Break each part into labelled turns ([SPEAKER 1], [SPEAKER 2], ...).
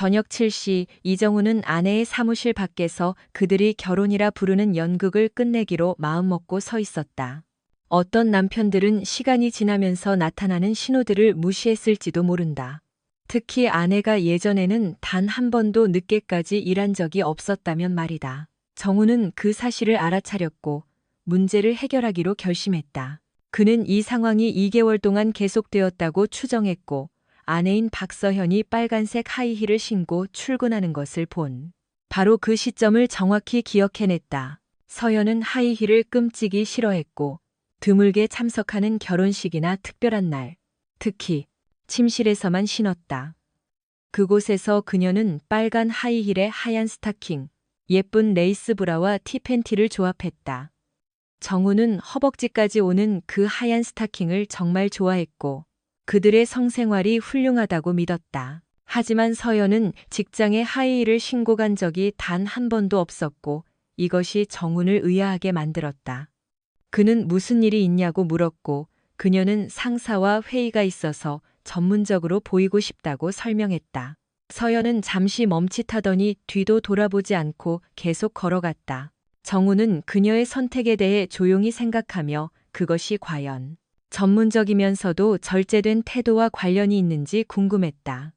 [SPEAKER 1] 저녁 7시 이정우는 아내의 사무실 밖에서 그들이 결혼이라 부르는 연극을 끝내기로 마음먹고 서 있었다. 어떤 남편들은 시간이 지나면서 나타나는 신호들을 무시했을지도 모른다. 특히 아내가 예전에는 단 한 번도 늦게까지 일한 적이 없었다면 말이다. 정우는 그 사실을 알아차렸고 문제를 해결하기로 결심했다. 그는 이 상황이 2개월 동안 계속되었다고 추정했고 아내인 박서현이 빨간색 하이힐을 신고 출근하는 것을 본 바로 그 시점을 정확히 기억해냈다. 서현은 하이힐을 끔찍이 싫어했고 드물게 참석하는 결혼식이나 특별한 날, 특히 침실에서만 신었다. 그곳에서 그녀는 빨간 하이힐에 하얀 스타킹, 예쁜 레이스 브라와 티팬티를 조합했다. 정우는 허벅지까지 오는 그 하얀 스타킹을 정말 좋아했고 그들의 성생활이 훌륭하다고 믿었다. 하지만 서연은 직장에 하이힐을 신고 간 적이 단 한 번도 없었고 이것이 정우를 의아하게 만들었다. 그는 무슨 일이 있냐고 물었고 그녀는 상사와 회의가 있어서 전문적으로 보이고 싶다고 설명했다. 서연은 잠시 멈칫하더니 뒤도 돌아보지 않고 계속 걸어갔다. 정우는 그녀의 선택에 대해 조용히 생각하며 그것이 과연 전문적이면서도 절제된 태도와 관련이 있는지 궁금했다.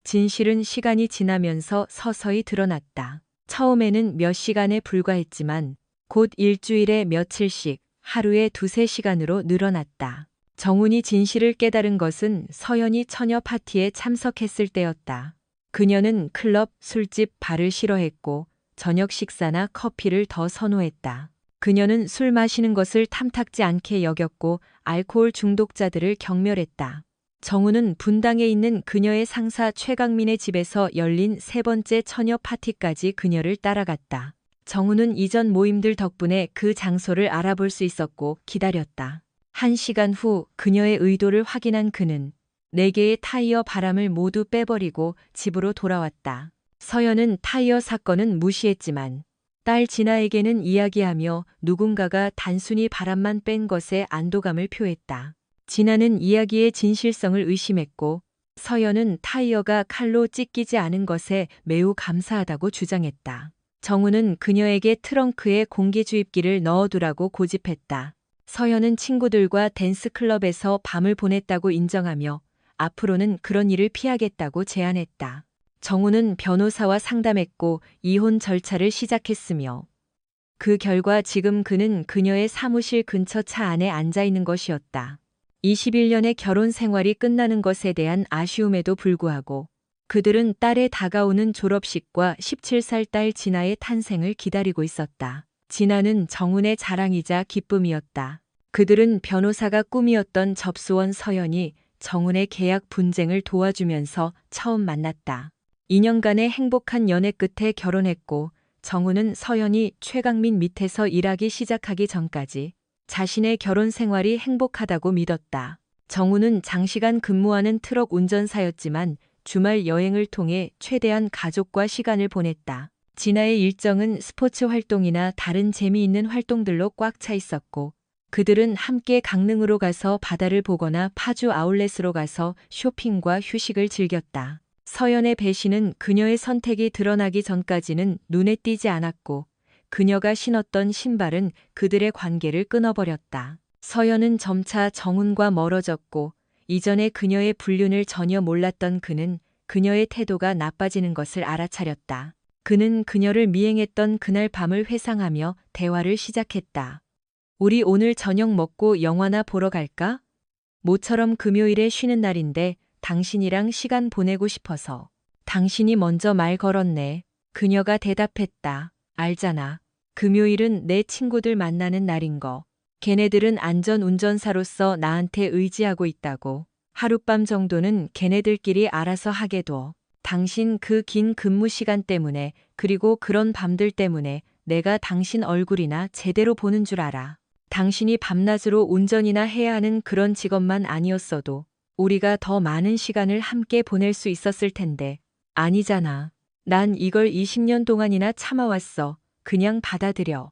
[SPEAKER 1] 진실은 시간이 지나면서 서서히 드러났다. 처음에는 몇 시간에 불과했지만 곧 일주일에 며칠씩 하루에 2~3시간으로 늘어났다. 정훈이 진실을 깨달은 것은 서연이 처녀 파티에 참석했을 때였다. 그녀는 클럽, 술집, 바를 싫어했고 저녁 식사나 커피를 더 선호했다. 그녀는 술 마시는 것을 탐탁지 않게 여겼고 알코올 중독자들을 경멸했다. 정우는 분당에 있는 그녀의 상사 최강민의 집에서 열린 3번째 처녀 파티까지 그녀를 따라갔다. 정우는 이전 모임들 덕분에 그 장소를 알아볼 수 있었고 기다렸다. 1시간 후 그녀의 의도를 확인한 그는 4개의 타이어 바람을 모두 빼버리고 집으로 돌아왔다. 서연은 타이어 사건은 무시했지만 딸 진아에게는 이야기하며 누군가가 단순히 바람만 뺀 것에 안도감을 표했다. 진아는 이야기의 진실성을 의심했고 서연은 타이어가 칼로 찢기지 않은 것에 매우 감사하다고 주장했다. 정우는 그녀에게 트렁크에 공기주입기를 넣어두라고 고집했다. 서연은 친구들과 댄스클럽에서 밤을 보냈다고 인정하며 앞으로는 그런 일을 피하겠다고 제안했다. 정우는 변호사와 상담했고 이혼 절차를 시작했으며 그 결과 지금 그는 그녀의 사무실 근처 차 안에 앉아 있는 것이었다. 21년의 결혼 생활이 끝나는 것에 대한 아쉬움에도 불구하고 그들은 딸의 다가오는 졸업식과 17살 딸 진아의 탄생을 기다리고 있었다. 진아는 정훈의 자랑이자 기쁨이었다. 그들은 변호사가 꿈이었던 접수원 서연이 정훈의 계약 분쟁을 도와주면서 처음 만났다. 2년간의 행복한 연애 끝에 결혼했고 정훈은 서연이 최강민 밑에서 일하기 시작하기 전까지 자신의 결혼 생활이 행복하다고 믿었다. 정훈은 장시간 근무하는 트럭 운전사였지만 주말 여행을 통해 최대한 가족과 시간을 보냈다. 진아의 일정은 스포츠 활동이나 다른 재미있는 활동들로 꽉 차 있었고 그들은 함께 강릉으로 가서 바다를 보거나 파주 아울렛으로 가서 쇼핑과 휴식을 즐겼다. 서연의 배신은 그녀의 선택이 드러나기 전까지는 눈에 띄지 않았고 그녀가 신었던 신발은 그들의 관계를 끊어버렸다. 서연은 점차 정훈과 멀어졌고 이전에 그녀의 불륜을 전혀 몰랐던 그는 그녀의 태도가 나빠지는 것을 알아차렸다. 그는 그녀를 미행했던 그날 밤을 회상하며 대화를 시작했다. 우리 오늘 저녁 먹고 영화나 보러 갈까? 모처럼 금요일에 쉬는 날인데 당신이랑 시간 보내고 싶어서. 당신이 먼저 말 걸었네. 그녀가 대답했다. 알잖아. 금요일은 내 친구들 만나는 날인 거. 걔네들은 안전운전사로서 나한테 의지하고 있다고. 하룻밤 정도는 걔네들끼리 알아서 하게 둬. 당신 그 긴 근무 시간 때문에 그리고 그런 밤들 때문에 내가 당신 얼굴이나 제대로 보는 줄 알아. 당신이 밤낮으로 운전이나 해야 하는 그런 직업만 아니었어도 우리가 더 많은 시간을 함께 보낼 수 있었을 텐데. 아니잖아. 난 이걸 20년 동안이나 참아왔어. 그냥 받아들여.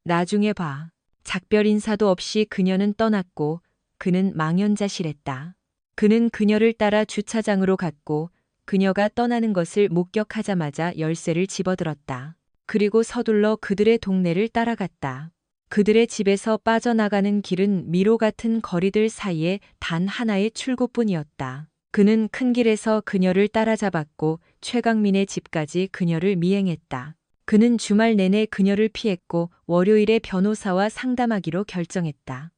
[SPEAKER 1] 나중에 봐. 작별 인사도 없이 그녀는 떠났고 그는 망연자실했다. 그는 그녀를 따라 주차장으로 갔고 그녀가 떠나는 것을 목격하자마자 열쇠를 집어들었다. 그리고 서둘러 그들의 동네를 따라갔다. 그들의 집에서 빠져나가는 길은 미로 같은 거리들 사이에 단 하나의 출구뿐이었다. 그는 큰 길에서 그녀를 따라잡았고 최강민의 집까지 그녀를 미행했다. 그는 주말 내내 그녀를 피했고 월요일에 변호사와 상담하기로 결정했다.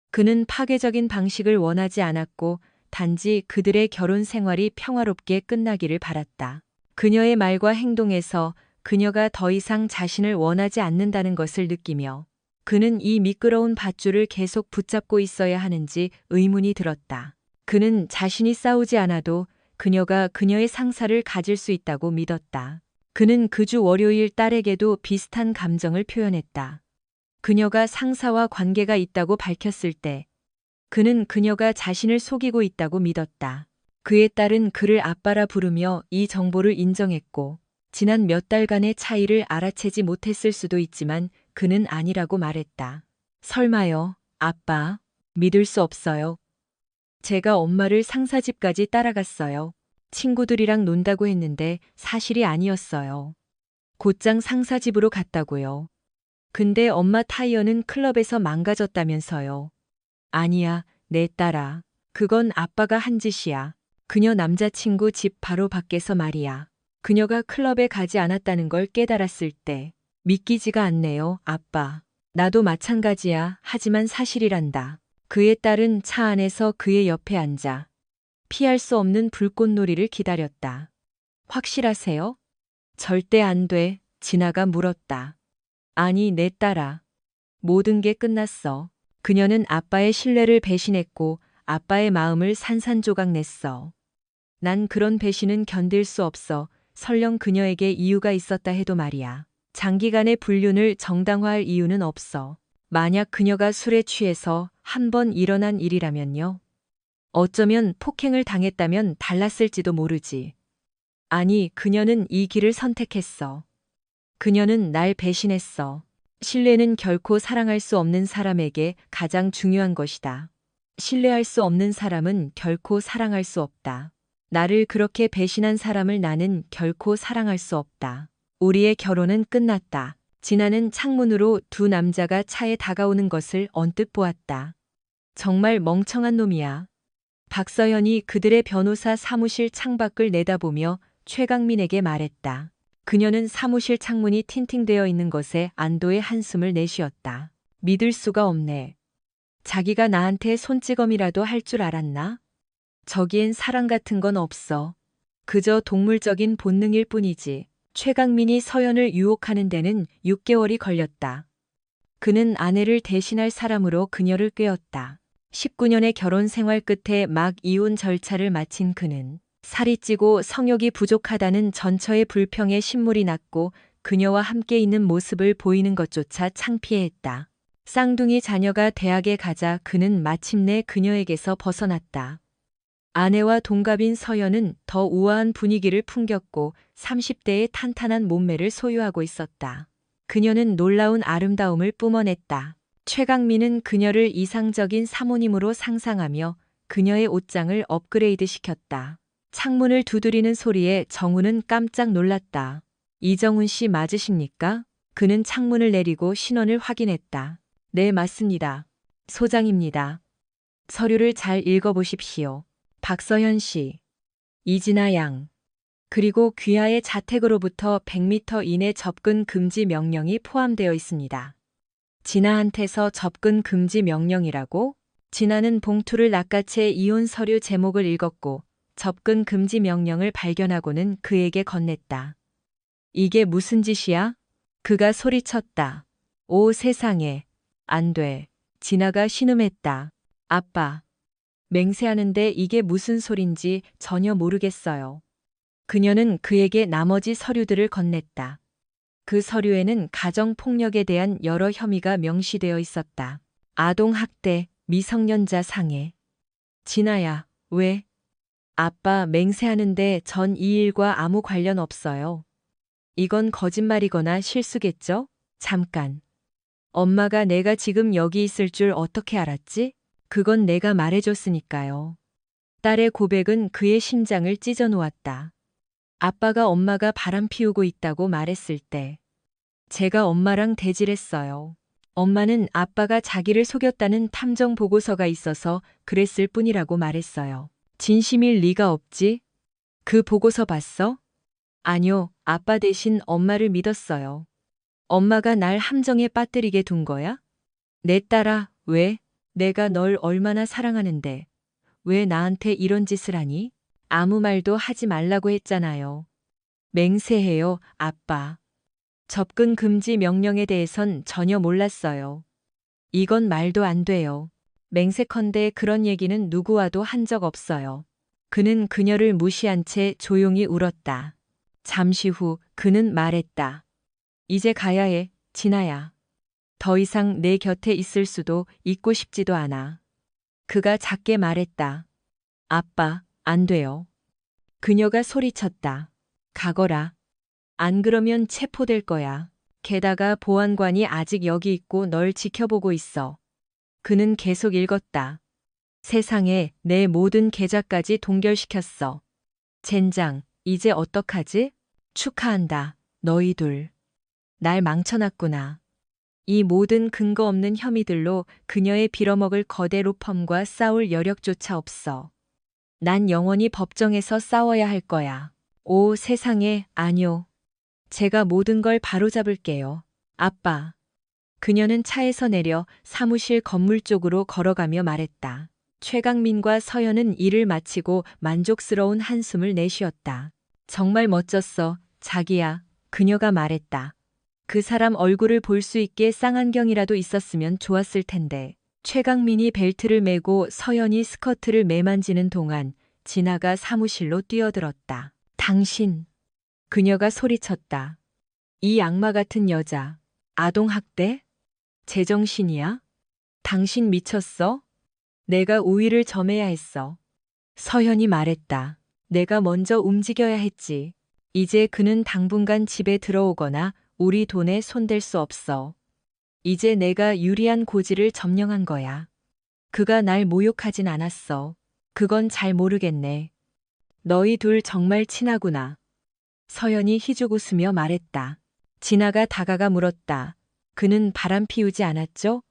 [SPEAKER 1] 그는 파괴적인 방식을 원하지 않았고 단지 그들의 결혼 생활이 평화롭게 끝나기를 바랐다. 그녀의 말과 행동에서 그녀가 더 이상 자신을 원하지 않는다는 것을 느끼며 그는 이 미끄러운 밧줄을 계속 붙잡고 있어야 하는지 의문이 들었다. 그는 자신이 싸우지 않아도 그녀가 그녀의 상사를 가질 수 있다고 믿었다. 그는 그 주 월요일 딸에게도 비슷한 감정을 표현했다. 그녀가 상사와 관계가 있다고 밝혔을 때 그는 그녀가 자신을 속이고 있다고 믿었다. 그의 딸은 그를 아빠라 부르며 이 정보를 인정했고 지난 몇 달간의 차이를 알아채지 못했을 수도 있지만 그는 아니라고 말했다. 설마요, 아빠. 믿을 수 없어요. 제가 엄마를 상사 집까지 따라갔어요. 친구들이랑 논다고 했는데 사실이 아니었어요. 곧장 상사 집으로 갔다고요. 근데 엄마 타이어는 클럽에서 망가졌다면서요. 아니야, 내 딸아. 그건 아빠가 한 짓이야. 그녀 남자친구 집 바로 밖에서 말이야. 그녀가 클럽에 가지 않았다는 걸 깨달았을 때 믿기지가 않네요, 아빠. 나도 마찬가지야. 하지만 사실이란다. 그의 딸은 차 안에서 그의 옆에 앉아 피할 수 없는 불꽃놀이를 기다렸다. 확실하세요? 절대 안 돼. 진아가 물었다. 아니, 내 딸아. 모든 게 끝났어. 그녀는 아빠의 신뢰를 배신했고 아빠의 마음을 산산조각 냈어. 난 그런 배신은 견딜 수 없어. 설령 그녀에게 이유가 있었다 해도 말이야. 장기간의 불륜을 정당화할 이유는 없어. 만약 그녀가 술에 취해서 한 번 일어난 일이라면요. 어쩌면 폭행을 당했다면 달랐을지도 모르지. 아니, 그녀는 이 길을 선택했어. 그녀는 날 배신했어. 신뢰는 결코 사랑할 수 없는 사람에게 가장 중요한 것이다. 신뢰할 수 없는 사람은 결코 사랑할 수 없다. 나를 그렇게 배신한 사람을 나는 결코 사랑할 수 없다. 우리의 결혼은 끝났다. 진아는 창문으로 두 남자가 차에 다가오는 것을 언뜻 보았다. 정말 멍청한 놈이야. 박서연이 그들의 변호사 사무실 창밖을 내다보며 최강민에게 말했다. 그녀는 사무실 창문이 틴팅되어 있는 것에 안도의 한숨을 내쉬었다. 믿을 수가 없네. 자기가 나한테 손찌검이라도 할 줄 알았나? 저기엔 사랑 같은 건 없어. 그저 동물적인 본능일 뿐이지. 최강민이 서연을 유혹하는 데는 6개월이 걸렸다. 그는 아내를 대신할 사람으로 그녀를 꿰었다. 19년의 결혼 생활 끝에 막 이혼 절차를 마친 그는 살이 찌고 성욕이 부족하다는 전처의 불평에 신물이 났고 그녀와 함께 있는 모습을 보이는 것조차 창피해했다. 쌍둥이 자녀가 대학에 가자 그는 마침내 그녀에게서 벗어났다. 아내와 동갑인 서연은 더 우아한 분위기를 풍겼고 30대의 탄탄한 몸매를 소유하고 있었다. 그녀는 놀라운 아름다움을 뿜어냈다. 최강민은 그녀를 이상적인 사모님으로 상상하며 그녀의 옷장을 업그레이드 시켰다. 창문을 두드리는 소리에 정우는 깜짝 놀랐다. 이정훈 씨 맞으십니까? 그는 창문을 내리고 신원을 확인했다. 네, 맞습니다. 소장입니다. 서류를 잘 읽어보십시오. 박서연 씨, 이진아 양, 그리고 귀하의 자택으로부터 100m 이내 접근 금지 명령이 포함되어 있습니다. 진아한테서 접근 금지 명령이라고? 진아는 봉투를 낚아채 이혼 서류 제목을 읽었고 접근 금지 명령을 발견하고는 그에게 건넸다. 이게 무슨 짓이야? 그가 소리쳤다. 오 세상에, 안 돼. 진아가 신음했다. 아빠. 맹세하는데 이게 무슨 소린지 전혀 모르겠어요. 그녀는 그에게 나머지 서류들을 건넸다. 그 서류에는 가정폭력에 대한 여러 혐의가 명시되어 있었다. 아동학대, 미성년자 상해. 진아야, 왜? 아빠 맹세하는데 전 이 일과 아무 관련 없어요. 이건 거짓말이거나 실수겠죠? 잠깐. 엄마가 내가 지금 여기 있을 줄 어떻게 알았지? 그건 내가 말해줬으니까요. 딸의 고백은 그의 심장을 찢어 놓았다. 아빠가 엄마가 바람 피우고 있다고 말했을 때 제가 엄마랑 대질했어요. 엄마는 아빠가 자기를 속였다는 탐정 보고서가 있어서 그랬을 뿐이라고 말했어요. 진심일 리가 없지? 그 보고서 봤어? 아니요, 아빠 대신 엄마를 믿었어요. 엄마가 날 함정에 빠뜨리게 둔 거야? 내 딸아, 왜? 내가 널 얼마나 사랑하는데. 왜 나한테 이런 짓을 하니? 아무 말도 하지 말라고 했잖아요. 맹세해요, 아빠. 접근 금지 명령에 대해선 전혀 몰랐어요. 이건 말도 안 돼요. 맹세컨대 그런 얘기는 누구와도 한 적 없어요. 그는 그녀를 무시한 채 조용히 울었다. 잠시 후 그는 말했다. 이제 가야 해, 진아야. 더 이상 내 곁에 있을 수도 있고 싶지도 않아. 그가 작게 말했다. 아빠, 안 돼요. 그녀가 소리쳤다. 가거라. 안 그러면 체포될 거야. 게다가 보안관이 아직 여기 있고 널 지켜보고 있어. 그는 계속 읽었다. 세상에 내 모든 계좌까지 동결시켰어. 젠장, 이제 어떡하지? 축하한다, 너희 둘. 날 망쳐놨구나. 이 모든 근거 없는 혐의들로 그녀의 빌어먹을 거대 로펌과 싸울 여력조차 없어. 난 영원히 법정에서 싸워야 할 거야. 오, 세상에, 아니요. 제가 모든 걸 바로잡을게요. 아빠. 그녀는 차에서 내려 사무실 건물 쪽으로 걸어가며 말했다. 최강민과 서연은 일을 마치고 만족스러운 한숨을 내쉬었다. 정말 멋졌어, 자기야. 그녀가 말했다. 그 사람 얼굴을 볼 수 있게 쌍안경이라도 있었으면 좋았을 텐데. 최강민이 벨트를 매고 서연이 스커트를 매만지는 동안 진아가 사무실로 뛰어들었다. 당신. 그녀가 소리쳤다. 이 악마 같은 여자. 아동학대? 제정신이야? 당신 미쳤어? 내가 우위를 점해야 했어. 서연이 말했다. 내가 먼저 움직여야 했지. 이제 그는 당분간 집에 들어오거나 우리 돈에 손댈 수 없어. 이제 내가 유리한 고지를 점령한 거야. 그가 날 모욕하진 않았어. 그건 잘 모르겠네. 너희 둘 정말 친하구나. 서연이 희죽 웃으며 말했다. 진아가 다가가 물었다. 그는 바람 피우지 않았죠?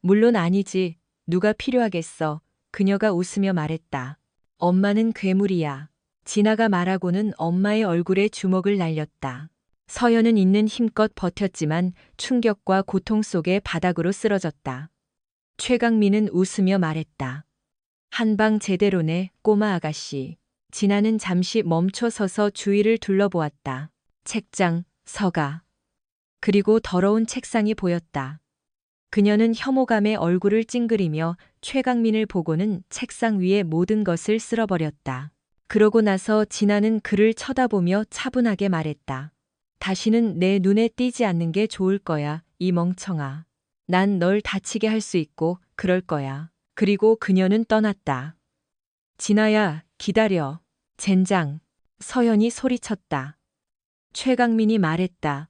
[SPEAKER 1] 물론 아니지. 누가 필요하겠어. 그녀가 웃으며 말했다. 엄마는 괴물이야. 진아가 말하고는 엄마의 얼굴에 주먹을 날렸다. 서연은 있는 힘껏 버텼지만 충격과 고통 속에 바닥으로 쓰러졌다. 최강민은 웃으며 말했다. 한 방 제대로네, 꼬마 아가씨. 진아는 잠시 멈춰 서서 주위를 둘러보았다. 책장, 서가. 그리고 더러운 책상이 보였다. 그녀는 혐오감에 얼굴을 찡그리며 최강민을 보고는 책상 위의 모든 것을 쓸어버렸다. 그러고 나서 진아는 그를 쳐다보며 차분하게 말했다. 다시는 내 눈에 띄지 않는 게 좋을 거야, 이 멍청아. 난 널 다치게 할 수 있고 그럴 거야. 그리고 그녀는 떠났다. 진아야, 기다려. 젠장. 서연이 소리쳤다. 최강민이 말했다.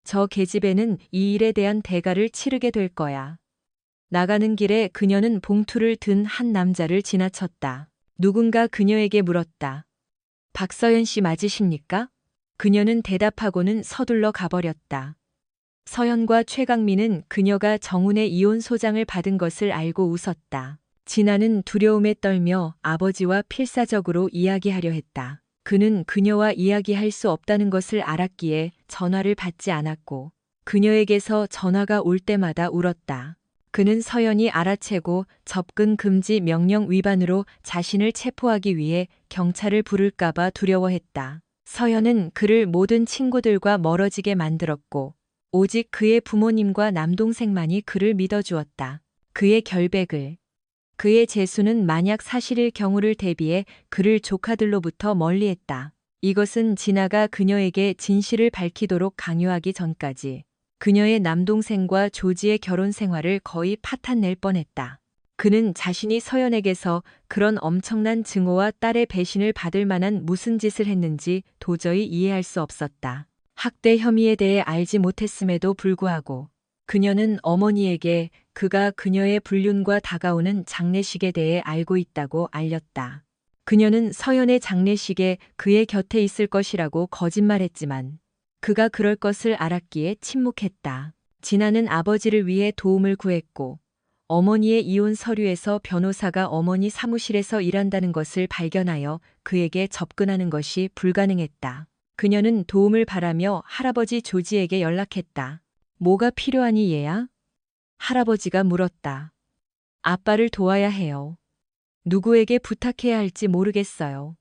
[SPEAKER 1] 저 계집애는 이 일에 대한 대가를 치르게 될 거야. 나가는 길에 그녀는 봉투를 든 한 남자를 지나쳤다. 누군가 그녀에게 물었다. 박서연 씨 맞으십니까? 그녀는 대답하고는 서둘러 가버렸다. 서연과 최강민은 그녀가 정훈의 이혼 소장을 받은 것을 알고 웃었다. 진아는 두려움에 떨며 아버지와 필사적으로 이야기하려 했다. 그는 그녀와 이야기할 수 없다는 것을 알았기에 전화를 받지 않았고 그녀에게서 전화가 올 때마다 울었다. 그는 서연이 알아채고 접근 금지 명령 위반으로 자신을 체포하기 위해 경찰을 부를까봐 두려워했다. 서연은 그를 모든 친구들과 멀어지게 만들었고 오직 그의 부모님과 남동생만이 그를 믿어주었다. 그의 결백을. 그의 재수는 만약 사실일 경우를 대비해 그를 조카들로부터 멀리했다. 이것은 진아가 그녀에게 진실을 밝히도록 강요하기 전까지 그녀의 남동생과 조지의 결혼 생활을 거의 파탄낼 뻔했다. 그는 자신이 서연에게서 그런 엄청난 증오와 딸의 배신을 받을 만한 무슨 짓을 했는지 도저히 이해할 수 없었다. 학대 혐의에 대해 알지 못했음에도 불구하고 그녀는 어머니에게 그가 그녀의 불륜과 다가오는 장례식에 대해 알고 있다고 알렸다. 그녀는 서연의 장례식에 그의 곁에 있을 것이라고 거짓말했지만 그가 그럴 것을 알았기에 침묵했다. 진아는 아버지를 위해 도움을 구했고 어머니의 이혼 서류에서 변호사가 어머니 사무실에서 일한다는 것을 발견하여 그에게 접근하는 것이 불가능했다. 그녀는 도움을 바라며 할아버지 조지에게 연락했다. 뭐가 필요하니 얘야? 할아버지가 물었다. 아빠를 도와야 해요. 누구에게 부탁해야 할지 모르겠어요.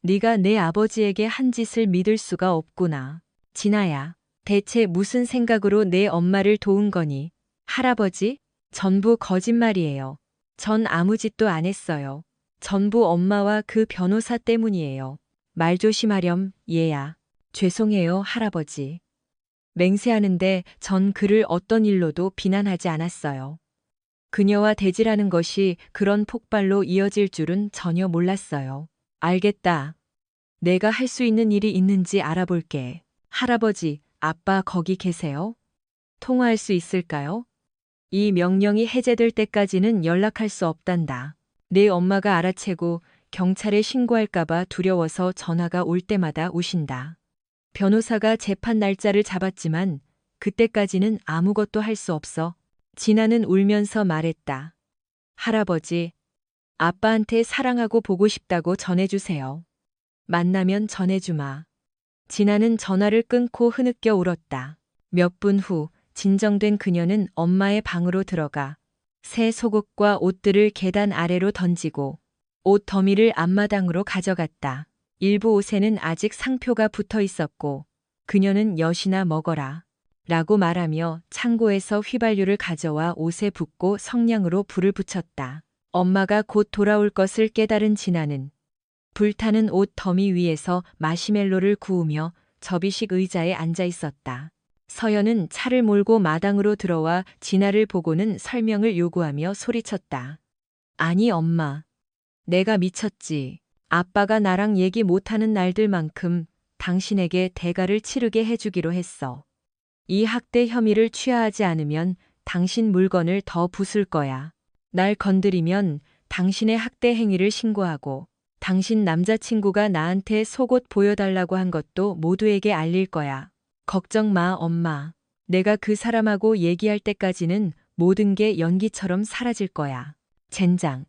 [SPEAKER 1] 네가 내 아버지에게 한 짓을 믿을 수가 없구나. 진아야, 대체 무슨 생각으로 내 엄마를 도운 거니? 할아버지? 전부 거짓말이에요. 전 아무 짓도 안 했어요. 전부 엄마와 그 변호사 때문이에요. 말 조심하렴, 얘야. 죄송해요, 할아버지. 맹세하는데 전 그를 어떤 일로도 비난하지 않았어요. 그녀와 대질하는 것이 그런 폭발로 이어질 줄은 전혀 몰랐어요. 알겠다. 내가 할 수 있는 일이 있는지 알아볼게. 할아버지, 아빠 거기 계세요? 통화할 수 있을까요? 이 명령이 해제될 때까지는 연락할 수 없단다. 내 엄마가 알아채고 경찰에 신고할까봐 두려워서 전화가 올 때마다 우신다. 변호사가 재판 날짜를 잡았지만 그때까지는 아무것도 할 수 없어. 진아는 울면서 말했다. 할아버지, 아빠한테 사랑하고 보고 싶다고 전해주세요. 만나면 전해주마. 진아는 전화를 끊고 흐느껴 울었다. 몇 분 후 진정된 그녀는 엄마의 방으로 들어가 새 속옷과 옷들을 계단 아래로 던지고 옷 더미를 앞마당으로 가져갔다. 일부 옷에는 아직 상표가 붙어 있었고 그녀는 엿이나 먹어라 라고 말하며 창고에서 휘발유를 가져와 옷에 붓고 성냥으로 불을 붙였다. 엄마가 곧 돌아올 것을 깨달은 진아는 불타는 옷 더미 위에서 마시멜로를 구우며 접이식 의자에 앉아 있었다. 서연은 차를 몰고 마당으로 들어와 진아를 보고는 설명을 요구하며 소리쳤다. 아니 엄마, 내가 미쳤지. 아빠가 나랑 얘기 못하는 날들만큼 당신에게 대가를 치르게 해주기로 했어. 이 학대 혐의를 취하하지 않으면 당신 물건을 더 부술 거야. 날 건드리면 당신의 학대 행위를 신고하고 당신 남자친구가 나한테 속옷 보여달라고 한 것도 모두에게 알릴 거야. 걱정 마, 엄마. 내가 그 사람하고 얘기할 때까지는 모든 게 연기처럼 사라질 거야. 젠장.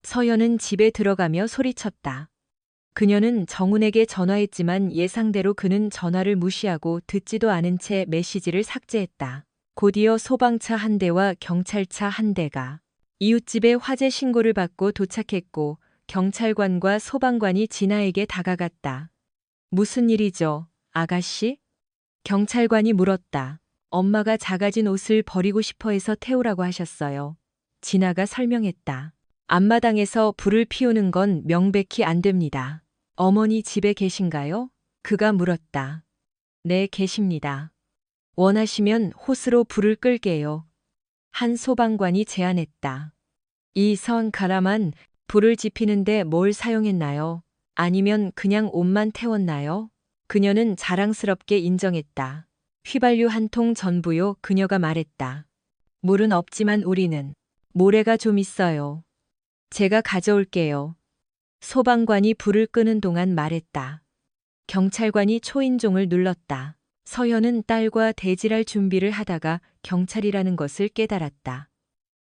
[SPEAKER 1] 서연은 집에 들어가며 소리쳤다. 그녀는 정훈에게 전화했지만 예상대로 그는 전화를 무시하고 듣지도 않은 채 메시지를 삭제했다. 곧이어 소방차 한 대와 경찰차 한 대가 이웃집에 화재 신고를 받고 도착했고 경찰관과 소방관이 진아에게 다가갔다. 무슨 일이죠, 아가씨? 경찰관이 물었다. 엄마가 작아진 옷을 버리고 싶어 해서 태우라고 하셨어요. 진아가 설명했다. 앞마당에서 불을 피우는 건 명백히 안 됩니다. 어머니 집에 계신가요? 그가 물었다. 네, 계십니다. 원하시면 호스로 불을 끌게요. 한 소방관이 제안했다. 이 선 가라만 불을 지피는데 뭘 사용했나요? 아니면 그냥 옷만 태웠나요? 그녀는 자랑스럽게 인정했다. 휘발유 한 통 전부요, 그녀가 말했다. 물은 없지만 우리는 모래가 좀 있어요. 제가 가져올게요. 소방관이 불을 끄는 동안 말했다. 경찰관이 초인종을 눌렀다. 서연은 딸과 대질할 준비를 하다가 경찰이라는 것을 깨달았다.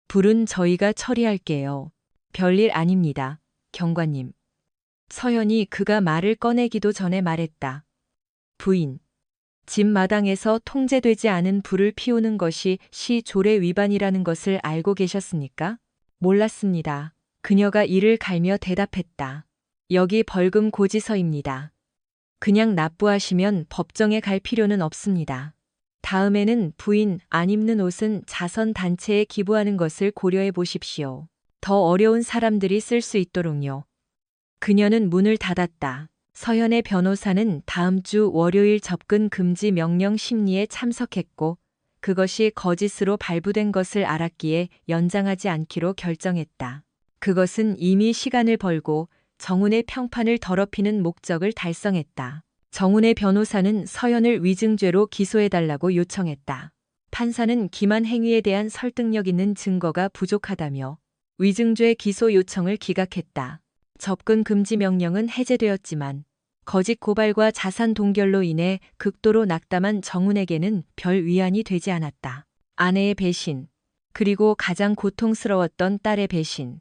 [SPEAKER 1] 불은 저희가 처리할게요. 별일 아닙니다, 경관님. 서연이 그가 말을 꺼내기도 전에 말했다. 부인, 집 마당에서 통제되지 않은 불을 피우는 것이 시 조례 위반이라는 것을 알고 계셨습니까? 몰랐습니다. 그녀가 이를 갈며 대답했다. 여기 벌금 고지서입니다. 그냥 납부하시면 법정에 갈 필요는 없습니다. 다음에는 부인 안 입는 옷은 자선단체에 기부하는 것을 고려해 보십시오. 더 어려운 사람들이 쓸 수 있도록요. 그녀는 문을 닫았다. 서연의 변호사는 다음 주 월요일 접근 금지 명령 심리에 참석했고 그것이 거짓으로 발부된 것을 알았기에 연장하지 않기로 결정했다. 그것은 이미 시간을 벌고 정훈의 평판을 더럽히는 목적을 달성했다. 정훈의 변호사는 서연을 위증죄로 기소해달라고 요청했다. 판사는 기만 행위에 대한 설득력 있는 증거가 부족하다며 위증죄 기소 요청을 기각했다. 접근 금지 명령은 해제되었지만 거짓 고발과 자산 동결로 인해 극도로 낙담한 정훈에게는 별 위안이 되지 않았다. 아내의 배신, 그리고 가장 고통스러웠던 딸의 배신.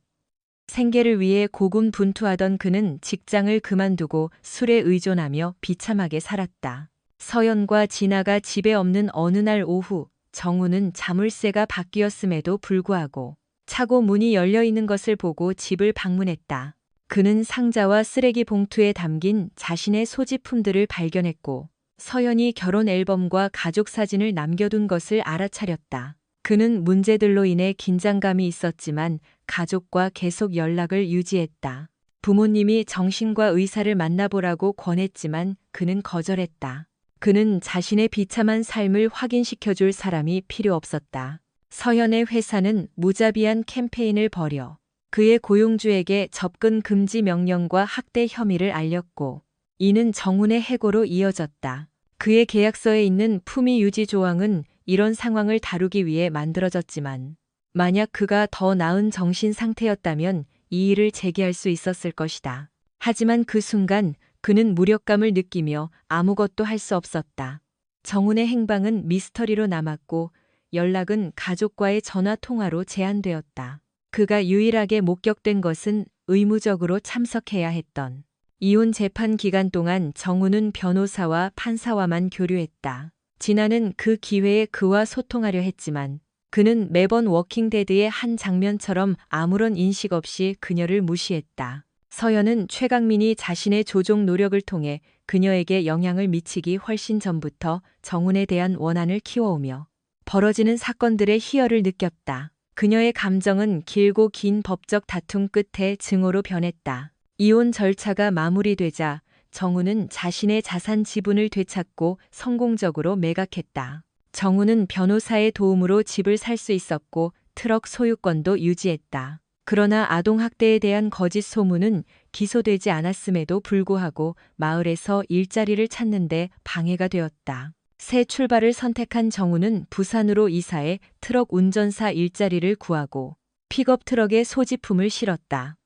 [SPEAKER 1] 생계를 위해 고군분투하던 그는 직장을 그만두고 술에 의존하며 비참하게 살았다. 서연과 진아가 집에 없는 어느 날 오후, 정우는 자물쇠가 바뀌었음에도 불구하고 차고 문이 열려 있는 것을 보고 집을 방문했다. 그는 상자와 쓰레기 봉투에 담긴 자신의 소지품들을 발견했고 서연이 결혼 앨범과 가족 사진을 남겨둔 것을 알아차렸다. 그는 문제들로 인해 긴장감이 있었지만 가족과 계속 연락을 유지했다. 부모님이 정신과 의사를 만나보라고 권했지만 그는 거절했다. 그는 자신의 비참한 삶을 확인시켜줄 사람이 필요 없었다. 서연의 회사는 무자비한 캠페인을 벌여 그의 고용주에게 접근 금지 명령과 학대 혐의를 알렸고 이는 정훈의 해고로 이어졌다. 그의 계약서에 있는 품위 유지 조항은 이런 상황을 다루기 위해 만들어졌지만 만약 그가 더 나은 정신 상태였다면 이 일을 제기할 수 있었을 것이다. 하지만 그 순간 그는 무력감을 느끼며 아무것도 할 수 없었다. 정훈의 행방은 미스터리로 남았고 연락은 가족과의 전화 통화로 제한되었다. 그가 유일하게 목격된 것은 의무적으로 참석해야 했던 이혼 재판 기간 동안 정훈은 변호사와 판사와만 교류했다. 진아는 그 기회에 그와 소통하려 했지만 그는 매번 워킹데드의 한 장면처럼 아무런 인식 없이 그녀를 무시했다. 서연은 최강민이 자신의 조종 노력을 통해 그녀에게 영향을 미치기 훨씬 전부터 정훈에 대한 원한을 키워오며 벌어지는 사건들의 희열을 느꼈다. 그녀의 감정은 길고 긴 법적 다툼 끝에 증오로 변했다. 이혼 절차가 마무리되자 정훈은 자신의 자산 지분을 되찾고 성공적으로 매각했다. 정훈은 변호사의 도움으로 집을 살 수 있었고 트럭 소유권도 유지했다. 그러나 아동학대에 대한 거짓 소문은 기소되지 않았음에도 불구하고 마을에서 일자리를 찾는 데 방해가 되었다. 새 출발을 선택한 정훈은 부산으로 이사해 트럭 운전사 일자리를 구하고 픽업 트럭에 소지품을 실었다.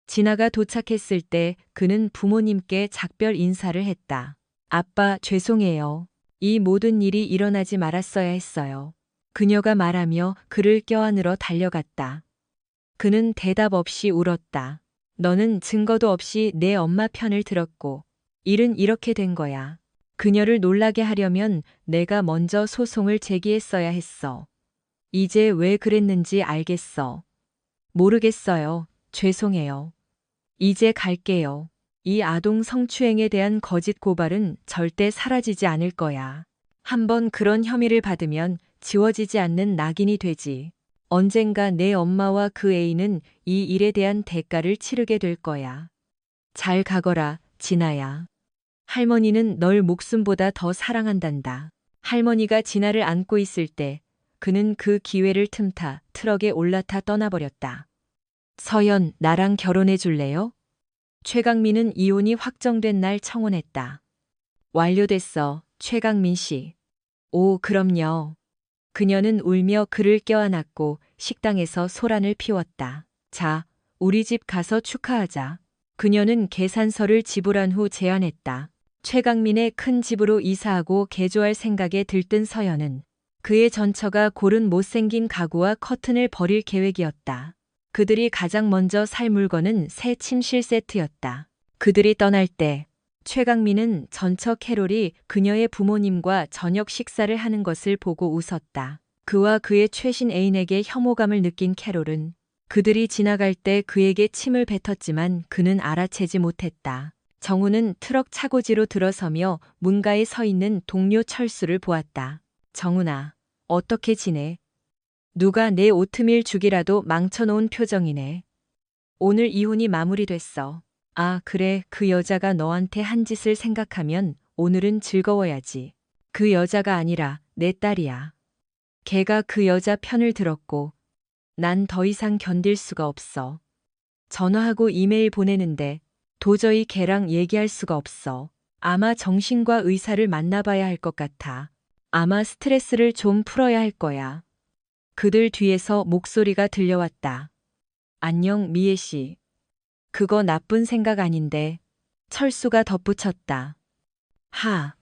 [SPEAKER 1] 진아가 도착했을 때 그는 부모님께 작별 인사를 했다. 아빠, 죄송해요. 이 모든 일이 일어나지 말았어야 했어요. 그녀가 말하며 그를 껴안으러 달려갔다. 그는 대답 없이 울었다. 너는 증거도 없이 내 엄마 편을 들었고 일은 이렇게 된 거야. 그녀를 놀라게 하려면 내가 먼저 소송을 제기했어야 했어. 이제 왜 그랬는지 알겠어. 모르겠어요. 죄송해요. 이제 갈게요. 이 아동 성추행에 대한 거짓 고발은 절대 사라지지 않을 거야. 한번 그런 혐의를 받으면 지워지지 않는 낙인이 되지. 언젠가 내 엄마와 그 애인은 이 일에 대한 대가를 치르게 될 거야. 잘 가거라, 진아야. 할머니는 널 목숨보다 더 사랑한단다. 할머니가 진아를 안고 있을 때 그는 그 기회를 틈타 트럭에 올라타 떠나버렸다. 서연, 나랑 결혼해 줄래요? 최강민은 이혼이 확정된 날 청혼했다. 완료됐어, 최강민 씨. 오, 그럼요. 그녀는 울며 그를 껴안았고 식당에서 소란을 피웠다. 자, 우리 집 가서 축하하자. 그녀는 계산서를 지불한 후 제안했다. 최강민의 큰 집으로 이사하고 개조할 생각에 들뜬 서연은 그의 전처가 고른 못생긴 가구와 커튼을 버릴 계획이었다. 그들이 가장 먼저 살 물건은 새 침실 세트였다. 그들이 떠날 때 최강민은 전처 캐롤이 그녀의 부모님과 저녁 식사를 하는 것을 보고 웃었다. 그와 그의 최신 애인에게 혐오감을 느낀 캐롤은 그들이 지나갈 때 그에게 침을 뱉었지만 그는 알아채지 못했다. 정우는 트럭 차고지로 들어서며 문가에 서 있는 동료 철수를 보았다. 정훈아, 어떻게 지내? 누가 내 오트밀 죽이라도 망쳐놓은 표정이네. 오늘 이혼이 마무리됐어. 아, 그래, 그 여자가 너한테 한 짓을 생각하면 오늘은 즐거워야지. 그 여자가 아니라 내 딸이야. 걔가 그 여자 편을 들었고 난 더 이상 견딜 수가 없어. 전화하고 이메일 보내는데 도저히 걔랑 얘기할 수가 없어. 아마 정신과 의사를 만나봐야 할 것 같아. 아마 스트레스를 좀 풀어야 할 거야. 그들 뒤에서 목소리가 들려왔다. 안녕, 미애 씨. 그거 나쁜 생각 아닌데. 철수가 덧붙였다. 하.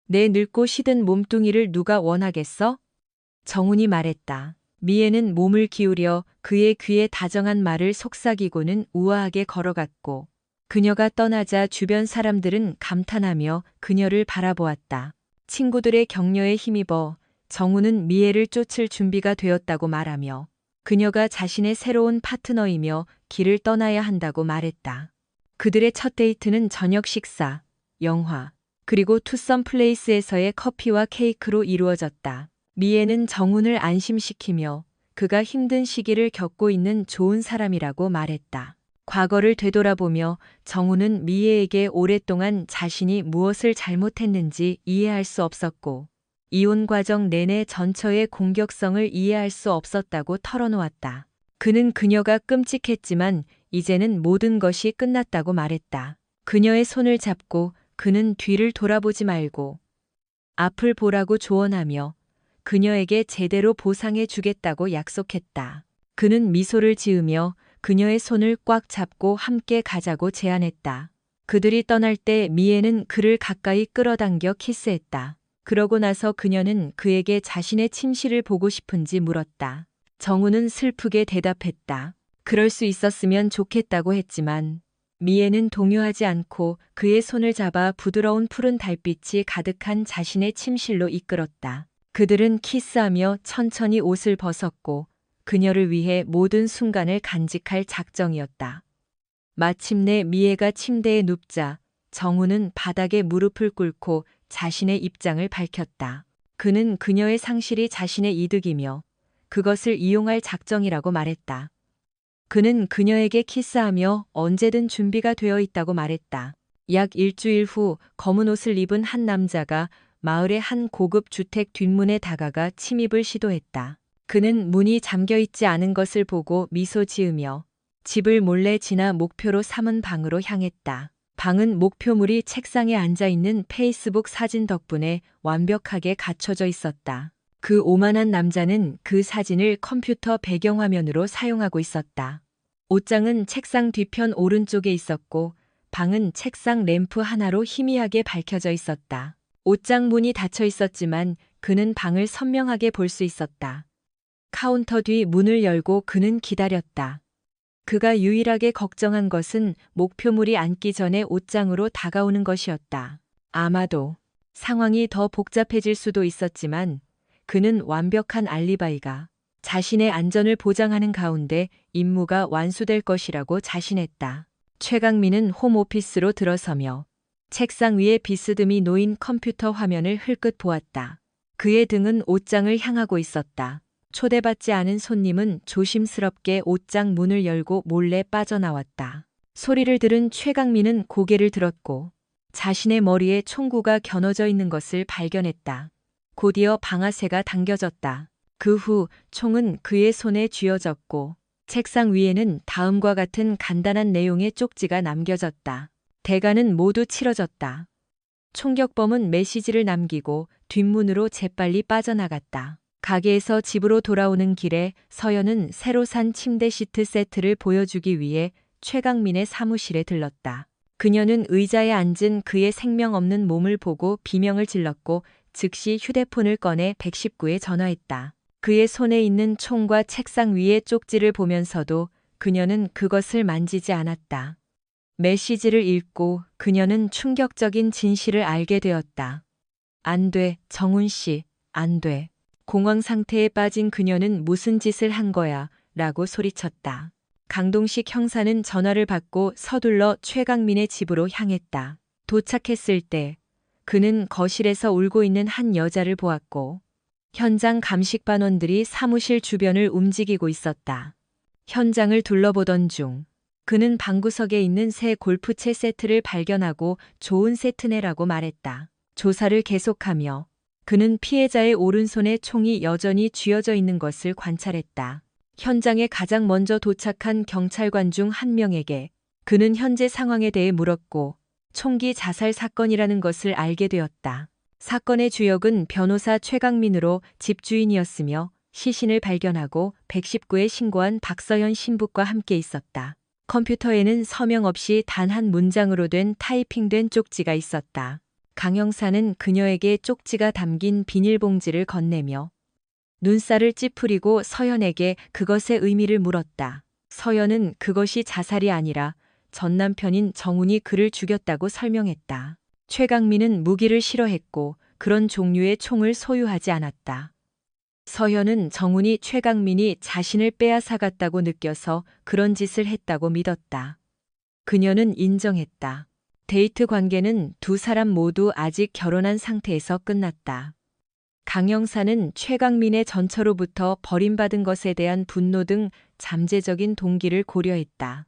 [SPEAKER 1] 내 늙고 시든 몸뚱이를 누가 원하겠어? 정훈이 말했다. 미애는 몸을 기울여 그의 귀에 다정한 말을 속삭이고는 우아하게 걸어갔고 그녀가 떠나자 주변 사람들은 감탄하며 그녀를 바라보았다. 친구들의 격려에 힘입어 정훈은 미애를 쫓을 준비가 되었다고 말하며 그녀가 자신의 새로운 파트너이며 길을 떠나야 한다고 말했다. 그들의 첫 데이트는 저녁 식사, 영화, 그리고 투썸 플레이스에서의 커피와 케이크로 이루어졌다. 미애는 정훈을 안심시키며 그가 힘든 시기를 겪고 있는 좋은 사람이라고 말했다. 과거를 되돌아보며 정훈은 미애에게 오랫동안 자신이 무엇을 잘못했는지 이해할 수 없었고 이혼 과정 내내 전처의 공격성을 이해할 수 없었다고 털어놓았다. 그는 그녀가 끔찍했지만 이제는 모든 것이 끝났다고 말했다. 그녀의 손을 잡고 그는 뒤를 돌아보지 말고 앞을 보라고 조언하며 그녀에게 제대로 보상해 주겠다고 약속했다. 그는 미소를 지으며 그녀의 손을 꽉 잡고 함께 가자고 제안했다. 그들이 떠날 때 미애는 그를 가까이 끌어당겨 키스했다. 그러고 나서 그녀는 그에게 자신의 침실을 보고 싶은지 물었다. 정훈은 슬프게 대답했다. 그럴 수 있었으면 좋겠다고 했지만 미애는 동요하지 않고 그의 손을 잡아 부드러운 푸른 달빛이 가득한 자신의 침실로 이끌었다. 그들은 키스하며 천천히 옷을 벗었고 그녀를 위해 모든 순간을 간직할 작정이었다. 마침내 미애가 침대에 눕자 정훈은 바닥에 무릎을 꿇고 자신의 입장을 밝혔다. 그는 그녀의 상실이 자신의 이득이며 그것을 이용할 작정이라고 말했다. 그는 그녀에게 키스하며 언제든 준비가 되어 있다고 말했다. 약 일주일 후 검은 옷을 입은 한 남자가 마을의 한 고급 주택 뒷문에 다가가 침입을 시도했다. 그는 문이 잠겨 있지 않은 것을 보고 미소 지으며 집을 몰래 지나 목표로 삼은 방으로 향했다. 방은 목표물이 책상에 앉아 있는 페이스북 사진 덕분에 완벽하게 갖춰져 있었다. 그 오만한 남자는 그 사진을 컴퓨터 배경화면으로 사용하고 있었다. 옷장은 책상 뒤편 오른쪽에 있었고 방은 책상 램프 하나로 희미하게 밝혀져 있었다. 옷장 문이 닫혀 있었지만 그는 방을 선명하게 볼 수 있었다. 카운터 뒤 문을 열고 그는 기다렸다. 그가 유일하게 걱정한 것은 목표물이 앉기 전에 옷장으로 다가오는 것이었다. 아마도 상황이 더 복잡해질 수도 있었지만 그는 완벽한 알리바이가 자신의 안전을 보장하는 가운데 임무가 완수될 것이라고 자신했다. 최강민은 홈오피스로 들어서며 책상 위에 비스듬히 놓인 컴퓨터 화면을 흘끗 보았다. 그의 등은 옷장을 향하고 있었다. 초대받지 않은 손님은 조심스럽게 옷장 문을 열고 몰래 빠져나왔다. 소리를 들은 최강민은 고개를 들었고 자신의 머리에 총구가 겨눠져 있는 것을 발견했다. 곧이어 방아쇠가 당겨졌다. 그 후 총은 그의 손에 쥐어졌고 책상 위에는 다음과 같은 간단한 내용의 쪽지가 남겨졌다. 대가는 모두 치러졌다. 총격범은 메시지를 남기고 뒷문으로 재빨리 빠져나갔다. 가게에서 집으로 돌아오는 길에 서연은 새로 산 침대 시트 세트를 보여주기 위해 최강민의 사무실에 들렀다. 그녀는 의자에 앉은 그의 생명 없는 몸을 보고 비명을 질렀고 즉시 휴대폰을 꺼내 119에 전화했다. 그의 손에 있는 총과 책상 위의 쪽지를 보면서도 그녀는 그것을 만지지 않았다. 메시지를 읽고 그녀는 충격적인 진실을 알게 되었다. 안 돼, 정훈 씨, 안 돼. 공황 상태에 빠진 그녀는 무슨 짓을 한 거야? 라고 소리쳤다. 강동식 형사는 전화를 받고 서둘러 최강민의 집으로 향했다. 도착했을 때 그는 거실에서 울고 있는 한 여자를 보았고 현장 감식반원들이 사무실 주변을 움직이고 있었다. 현장을 둘러보던 중 그는 방구석에 있는 새 골프채 세트를 발견하고 좋은 세트네라고 말했다. 조사를 계속하며 그는 피해자의 오른손에 총이 여전히 쥐어져 있는 것을 관찰했다. 현장에 가장 먼저 도착한 경찰관 중 한 명에게 그는 현재 상황에 대해 물었고 총기 자살 사건이라는 것을 알게 되었다. 사건의 주역은 변호사 최강민으로 집주인이었으며 시신을 발견하고 119에 신고한 박서연 신부과 함께 있었다. 컴퓨터에는 서명 없이 단 한 문장으로 된 타이핑된 쪽지가 있었다. 강 형사는 그녀에게 쪽지가 담긴 비닐봉지를 건네며 눈살을 찌푸리고 서연에게 그것의 의미를 물었다. 서연은 그것이 자살이 아니라 전 남편인 정훈이 그를 죽였다고 설명했다. 최강민은 무기를 싫어했고 그런 종류의 총을 소유하지 않았다. 서현은 정훈이 최강민이 자신을 빼앗아갔다고 느껴서 그런 짓을 했다고 믿었다. 그녀는 인정했다. 데이트 관계는 두 사람 모두 아직 결혼한 상태에서 끝났다. 강 형사는 최강민의 전처로부터 버림받은 것에 대한 분노 등 잠재적인 동기를 고려했다.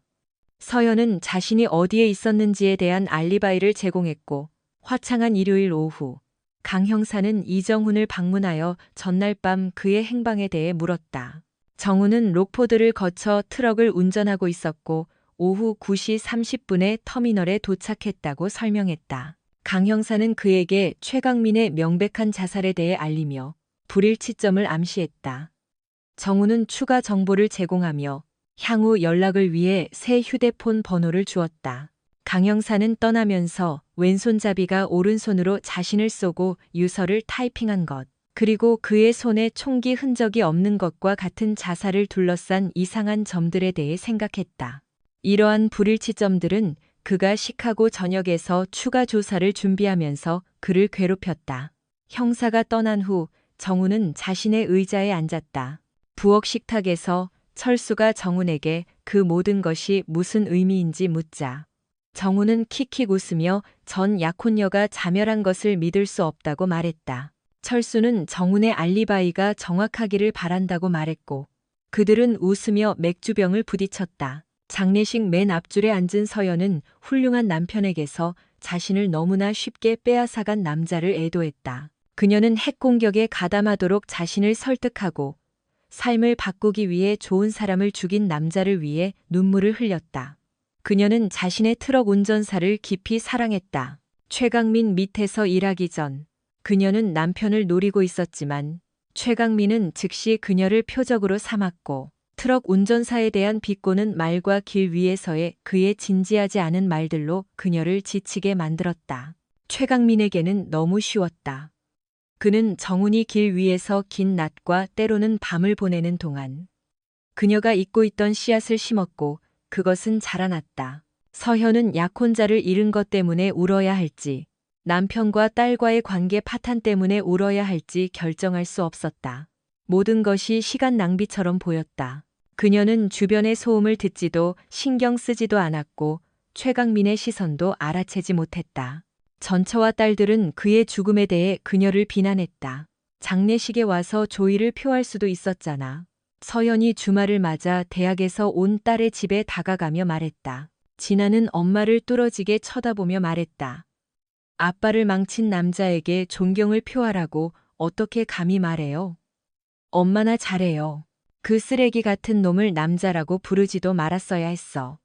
[SPEAKER 1] 서연은 자신이 어디에 있었는지에 대한 알리바이를 제공했고 화창한 일요일 오후 강 형사는 이정훈을 방문하여 전날 밤 그의 행방에 대해 물었다. 정훈은 록포드를 거쳐 트럭을 운전하고 있었고 오후 9시 30분에 터미널에 도착했다고 설명했다. 강 형사는 그에게 최강민의 명백한 자살에 대해 알리며 불일치점을 암시했다. 정훈은 추가 정보를 제공하며 향후 연락을 위해 새 휴대폰 번호를 주었다. 강 형사는 떠나면서 왼손잡이가 오른손으로 자신을 쏘고 유서를 타이핑한 것, 그리고 그의 손에 총기 흔적이 없는 것과 같은 자살을 둘러싼 이상한 점들에 대해 생각했다. 이러한 불일치점들은 그가 시카고 전역에서 추가 조사를 준비하면서 그를 괴롭혔다. 형사가 떠난 후 정훈은 자신의 의자에 앉았다. 부엌 식탁에서 철수가 정훈에게 그 모든 것이 무슨 의미인지 묻자 정훈은 킥킥 웃으며 전 약혼녀가 자멸한 것을 믿을 수 없다고 말했다. 철수는 정훈의 알리바이가 정확하기를 바란다고 말했고 그들은 웃으며 맥주병을 부딪혔다. 장례식 맨 앞줄에 앉은 서연은 훌륭한 남편에게서 자신을 너무나 쉽게 빼앗아간 남자를 애도했다. 그녀는 핵공격에 가담하도록 자신을 설득하고 삶을 바꾸기 위해 좋은 사람을 죽인 남자를 위해 눈물을 흘렸다. 그녀는 자신의 트럭 운전사를 깊이 사랑했다. 최강민 밑에서 일하기 전 그녀는 남편을 노리고 있었지만 최강민은 즉시 그녀를 표적으로 삼았고 트럭 운전사에 대한 비꼬는 말과 길 위에서의 그의 진지하지 않은 말들로 그녀를 지치게 만들었다. 최강민에게는 너무 쉬웠다. 그는 정훈이 길 위에서 긴 낮과 때로는 밤을 보내는 동안 그녀가 잊고 있던 씨앗을 심었고 그것은 자라났다. 서현은 약혼자를 잃은 것 때문에 울어야 할지 남편과 딸과의 관계 파탄 때문에 울어야 할지 결정할 수 없었다. 모든 것이 시간 낭비처럼 보였다. 그녀는 주변의 소음을 듣지도 신경 쓰지도 않았고 최강민의 시선도 알아채지 못했다. 전처와 딸들은 그의 죽음에 대해 그녀를 비난했다. 장례식에 와서 조의를 표할 수도 있었잖아. 서연이 주말을 맞아 대학에서 온 딸의 집에 다가가며 말했다. 진아는 엄마를 뚫어지게 쳐다보며 말했다. 아빠를 망친 남자에게 존경을 표하라고 어떻게 감히 말해요? 엄마나 잘해요. 그 쓰레기 같은 놈을 남자라고 부르지도 말았어야 했어.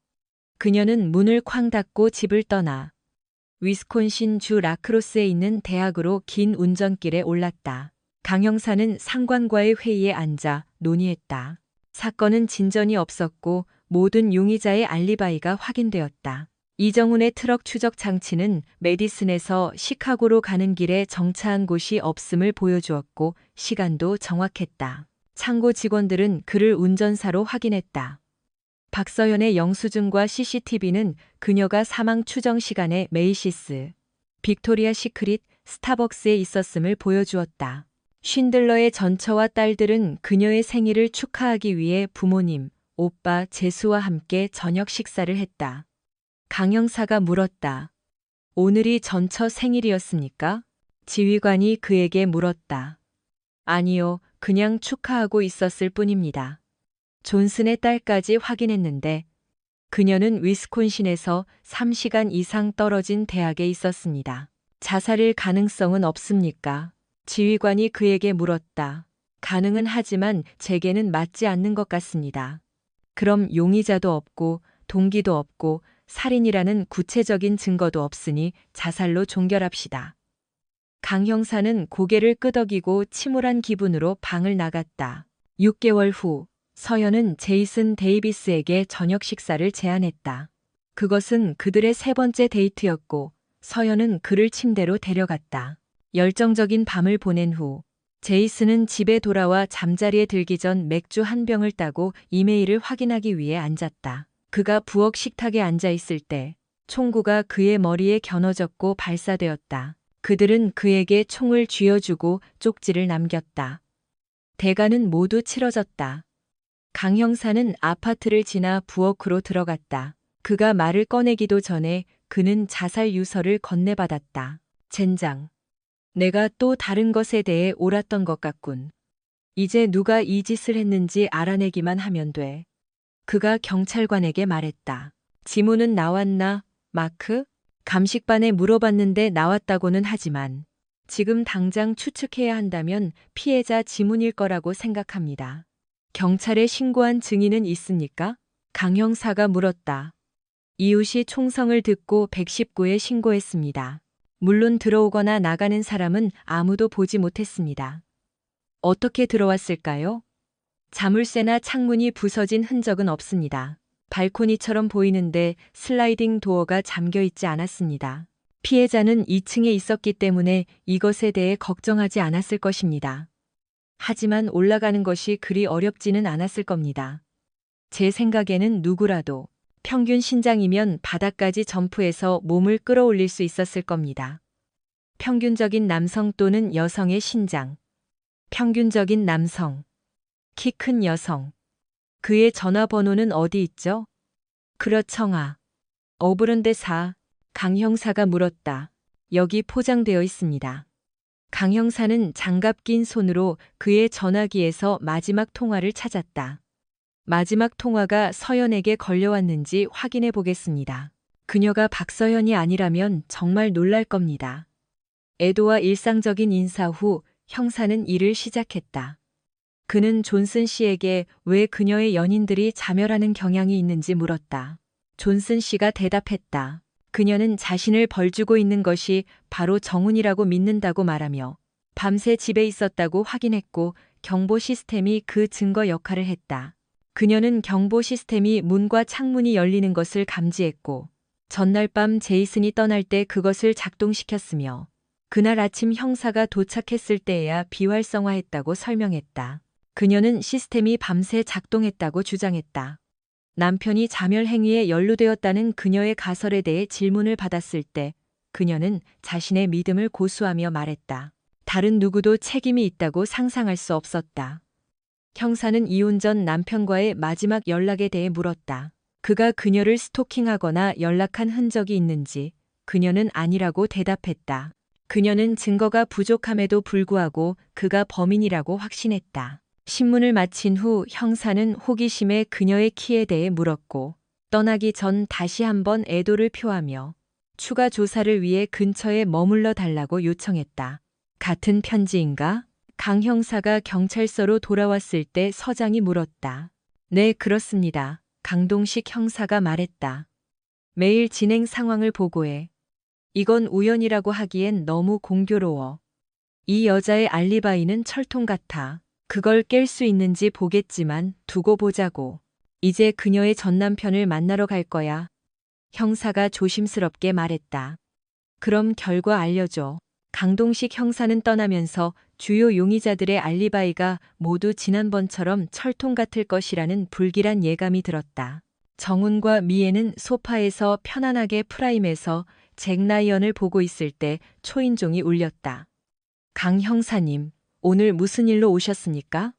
[SPEAKER 1] 그녀는 문을 쾅 닫고 집을 떠나 위스콘신 주 라크로스에 있는 대학으로 긴 운전길에 올랐다. 강 형사는 상관과의 회의에 앉아 논의했다. 사건은 진전이 없었고 모든 용의자의 알리바이가 확인되었다. 이정훈의 트럭 추적 장치는 메디슨에서 시카고로 가는 길에 정차한 곳이 없음을 보여주었고 시간도 정확했다. 창고 직원들은 그를 운전사로 확인했다. 박서연의 영수증과 CCTV는 그녀가 사망 추정 시간에 메이시스, 빅토리아 시크릿, 스타벅스에 있었음을 보여주었다. 쉰들러의 전처와 딸들은 그녀의 생일을 축하하기 위해 부모님, 오빠, 제수와 함께 저녁 식사를 했다. 강 형사가 물었다. 오늘이 전처 생일이었습니까? 지휘관이 그에게 물었다. 아니요, 그냥 축하하고 있었을 뿐입니다. 존슨의 딸까지 확인했는데 그녀는 위스콘신에서 3시간 이상 떨어진 대학에 있었습니다. 자살일 가능성은 없습니까? 지휘관이 그에게 물었다. 가능은 하지만 제게는 맞지 않는 것 같습니다. 그럼 용의자도 없고 동기도 없고 살인이라는 구체적인 증거도 없으니 자살로 종결합시다. 강 형사는 고개를 끄덕이고 침울한 기분으로 방을 나갔다. 6개월 후 서연은 제이슨 데이비스에게 저녁 식사를 제안했다. 그것은 그들의 세 번째 데이트였고 서연은 그를 침대로 데려갔다. 열정적인 밤을 보낸 후 제이슨은 집에 돌아와 잠자리에 들기 전 맥주 한 병을 따고 이메일을 확인하기 위해 앉았다. 그가 부엌 식탁에 앉아 있을 때 총구가 그의 머리에 겨눠졌고 발사되었다. 그들은 그에게 총을 쥐어주고 쪽지를 남겼다. 대가는 모두 치러졌다. 강 형사는 아파트를 지나 부엌으로 들어갔다. 그가 말을 꺼내기도 전에 그는 자살 유서를 건네받았다. 젠장. 내가 또 다른 것에 대해 옳았던 것 같군. 이제 누가 이 짓을 했는지 알아내기만 하면 돼. 그가 경찰관에게 말했다. 지문은 나왔나, 마크? 감식반에 물어봤는데 나왔다고는 하지만 지금 당장 추측해야 한다면 피해자 지문일 거라고 생각합니다. 경찰에 신고한 증인은 있습니까? 강 형사가 물었다. 이웃이 총성을 듣고 119에 신고했습니다. 물론 들어오거나 나가는 사람은 아무도 보지 못했습니다. 어떻게 들어왔을까요? 자물쇠나 창문이 부서진 흔적은 없습니다. 발코니처럼 보이는데 슬라이딩 도어가 잠겨 있지 않았습니다. 피해자는 2층에 있었기 때문에 이것에 대해 걱정하지 않았을 것입니다. 하지만 올라가는 것이 그리 어렵지는 않았을 겁니다. 제 생각에는 누구라도 평균 신장이면 바닥까지 점프해서 몸을 끌어올릴 수 있었을 겁니다. 평균적인 남성 또는 여성의 신장. 평균적인 남성. 키 큰 여성. 그의 전화번호는 어디 있죠? 그렇청아. 어부른데 강 형사가 물었다. 여기 포장되어 있습니다. 강 형사는 장갑 낀 손으로 그의 전화기에서 마지막 통화를 찾았다. 마지막 통화가 서연에게 걸려왔는지 확인해 보겠습니다. 그녀가 박서연이 아니라면 정말 놀랄 겁니다. 애도와 일상적인 인사 후 형사는 일을 시작했다. 그는 존슨 씨에게 왜 그녀의 연인들이 자멸하는 경향이 있는지 물었다. 존슨 씨가 대답했다. 그녀는 자신을 벌주고 있는 것이 바로 정훈이라고 믿는다고 말하며 밤새 집에 있었다고 확인했고 경보 시스템이 그 증거 역할을 했다. 그녀는 경보 시스템이 문과 창문이 열리는 것을 감지했고 전날 밤 제이슨이 떠날 때 그것을 작동시켰으며 그날 아침 형사가 도착했을 때에야 비활성화했다고 설명했다. 그녀는 시스템이 밤새 작동했다고 주장했다. 남편이 자멸 행위에 연루되었다는 그녀의 가설에 대해 질문을 받았을 때 그녀는 자신의 믿음을 고수하며 말했다. 다른 누구도 책임이 있다고 상상할 수 없었다. 형사는 이혼 전 남편과의 마지막 연락에 대해 물었다. 그가 그녀를 스토킹하거나 연락한 흔적이 있는지 그녀는 아니라고 대답했다. 그녀는 증거가 부족함에도 불구하고 그가 범인이라고 확신했다. 신문을 마친 후 형사는 호기심에 그녀의 키에 대해 물었고 떠나기 전 다시 한번 애도를 표하며 추가 조사를 위해 근처에 머물러 달라고 요청했다. 같은 편지인가? 강 형사가 경찰서로 돌아왔을 때 서장이 물었다. 네, 그렇습니다. 강동식 형사가 말했다. 매일 진행 상황을 보고해. 이건 우연이라고 하기엔 너무 공교로워. 이 여자의 알리바이는 철통 같아. 그걸 깰 수 있는지 보겠지만 두고 보자고. 이제 그녀의 전남편을 만나러 갈 거야. 형사가 조심스럽게 말했다. 그럼 결과 알려줘. 강동식 형사는 떠나면서 주요 용의자들의 알리바이가 모두 지난번처럼 철통 같을 것이라는 불길한 예감이 들었다. 정훈과 미애는 소파에서 편안하게 프라임에서 잭 라이언을 보고 있을 때 초인종이 울렸다. 강 형사님, 오늘 무슨 일로 오셨습니까?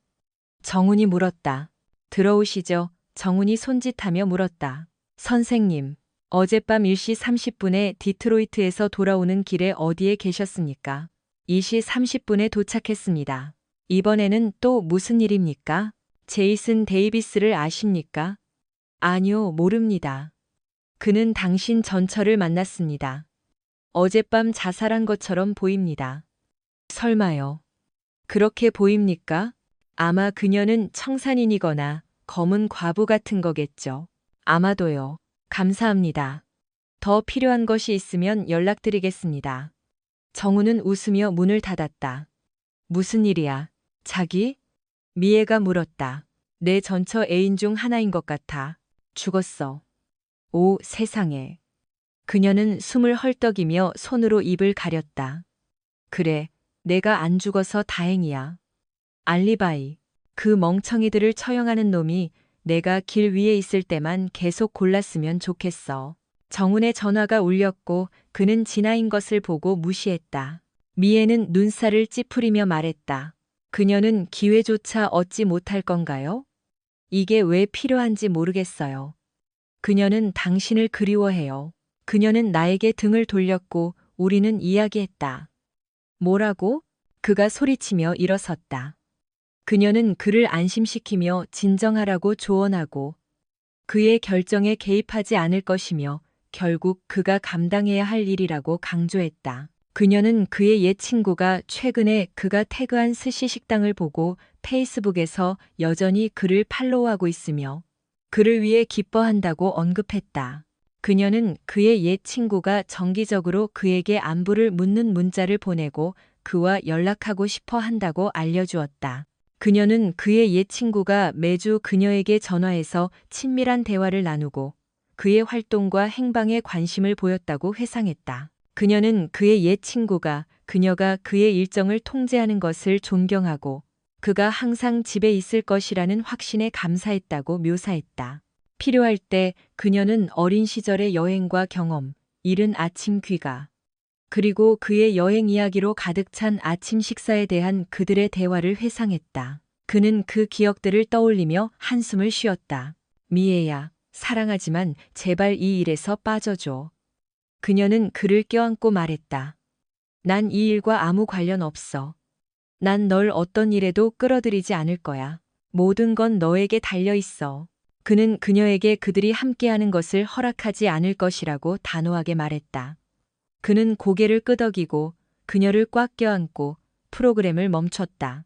[SPEAKER 1] 정훈이 물었다. 들어오시죠. 정훈이 손짓하며 물었다. 선생님, 어젯밤 1시 30분에 디트로이트에서 돌아오는 길에 어디에 계셨습니까? 2시 30분에 도착했습니다. 이번에는 또 무슨 일입니까? 제이슨 데이비스를 아십니까? 아니요, 모릅니다. 그는 당신 전처를 만났습니다. 어젯밤 자살한 것처럼 보입니다. 설마요. 그렇게 보입니까? 아마 그녀는 청산인이거나 검은 과부 같은 거겠죠. 아마도요. 감사합니다. 더 필요한 것이 있으면 연락드리겠습니다. 정우는 웃으며 문을 닫았다. 무슨 일이야? 자기? 미애가 물었다. 내 전처 애인 중 하나인 것 같아. 죽었어. 오, 세상에. 그녀는 숨을 헐떡이며 손으로 입을 가렸다. 그래, 내가 안 죽어서 다행이야. 알리바이. 그 멍청이들을 처형하는 놈이 내가 길 위에 있을 때만 계속 골랐으면 좋겠어. 정훈의 전화가 울렸고 그는 진아인 것을 보고 무시했다. 미애는 눈살을 찌푸리며 말했다. 그녀는 기회조차 얻지 못할 건가요? 이게 왜 필요한지 모르겠어요. 그녀는 당신을 그리워해요. 그녀는 나에게 등을 돌렸고 우리는 이야기했다. 뭐라고? 그가 소리치며 일어섰다. 그녀는 그를 안심시키며 진정하라고 조언하고 그의 결정에 개입하지 않을 것이며 결국 그가 감당해야 할 일이라고 강조했다. 그녀는 그의 옛 친구가 최근에 그가 태그한 스시 식당을 보고 페이스북에서 여전히 그를 팔로우하고 있으며 그를 위해 기뻐한다고 언급했다. 그녀는 그의 옛 친구가 정기적으로 그에게 안부를 묻는 문자를 보내고 그와 연락하고 싶어 한다고 알려주었다. 그녀는 그의 옛 친구가 매주 그녀에게 전화해서 친밀한 대화를 나누고 그의 활동과 행방에 관심을 보였다고 회상했다. 그녀는 그의 옛 친구가 그녀가 그의 일정을 통제하는 것을 존경하고 그가 항상 집에 있을 것이라는 확신에 감사했다고 묘사했다. 필요할 때 그녀는 어린 시절의 여행과 경험, 이른 아침 귀가, 그리고 그의 여행 이야기로 가득 찬 아침 식사에 대한 그들의 대화를 회상했다. 그는 그 기억들을 떠올리며 한숨을 쉬었다. 미애야, 사랑하지만 제발 이 일에서 빠져줘. 그녀는 그를 껴안고 말했다. 난 이 일과 아무 관련 없어. 난 널 어떤 일에도 끌어들이지 않을 거야. 모든 건 너에게 달려 있어. 그는 그녀에게 그들이 함께하는 것을 허락하지 않을 것이라고 단호하게 말했다. 그는 고개를 끄덕이고 그녀를 꽉 껴안고 프로그램을 멈췄다.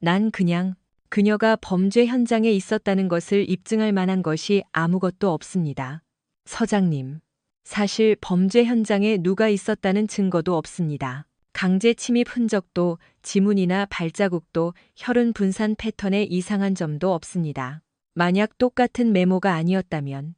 [SPEAKER 1] 난 그냥 그녀가 범죄 현장에 있었다는 것을 입증할 만한 것이 아무것도 없습니다. 서장님. 사실 범죄 현장에 누가 있었다는 증거도 없습니다. 강제 침입 흔적도 지문이나 발자국도 혈흔 분산 패턴에 이상한 점도 없습니다. 만약 똑같은 메모가 아니었다면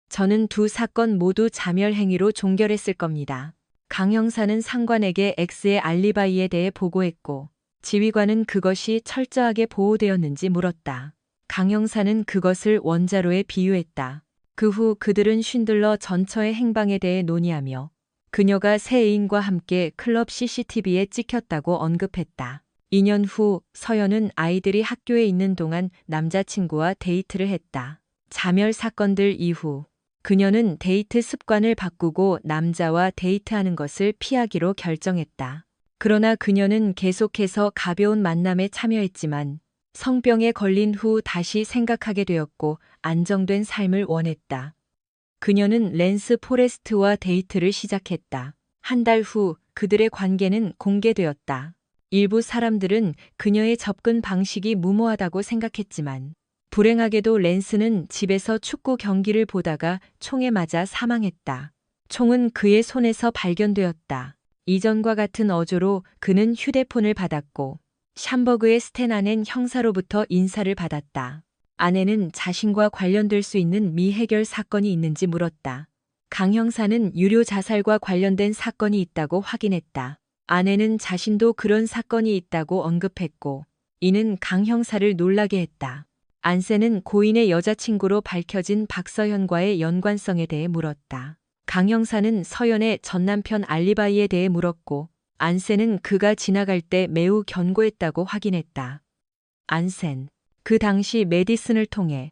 [SPEAKER 1] 저는 두 사건 모두 자멸 행위로 종결했을 겁니다. 강 형사는 상관에게 X의 알리바이에 대해 보고했고 지휘관은 그것이 철저하게 보호되었는지 물었다. 강 형사는 그것을 원자로에 비유했다. 그 후 그들은 쉰들러 전처의 행방에 대해 논의하며 그녀가 새 애인과 함께 클럽 CCTV에 찍혔다고 언급했다. 2년 후 서연은 아이들이 학교에 있는 동안 남자친구와 데이트를 했다. 자멸 사건들 이후 그녀는 데이트 습관을 바꾸고 남자와 데이트하는 것을 피하기로 결정했다. 그러나 그녀는 계속해서 가벼운 만남에 참여했지만 성병에 걸린 후 다시 생각하게 되었고 안정된 삶을 원했다. 그녀는 랜스 포레스트와 데이트를 시작했다. 한 달 후 그들의 관계는 공개되었다. 일부 사람들은 그녀의 접근 방식이 무모하다고 생각했지만 불행하게도 랜스는 집에서 축구 경기를 보다가 총에 맞아 사망했다. 총은 그의 손에서 발견되었다. 이전과 같은 어조로 그는 휴대폰을 받았고 샴버그의 스테나넨 형사로부터 인사를 받았다. 아내는 자신과 관련될 수 있는 미해결 사건이 있는지 물었다. 강 형사는 유료 자살과 관련된 사건이 있다고 확인했다. 아내는 자신도 그런 사건이 있다고 언급했고 이는 강 형사를 놀라게 했다. 안센은 고인의 여자친구로 밝혀진 박서현과의 연관성에 대해 물었다. 강 형사는 서연의 전남편 알리바이에 대해 물었고 안센은 그가 지나갈 때 매우 견고했다고 확인했다. 안센. 그 당시 메디슨을 통해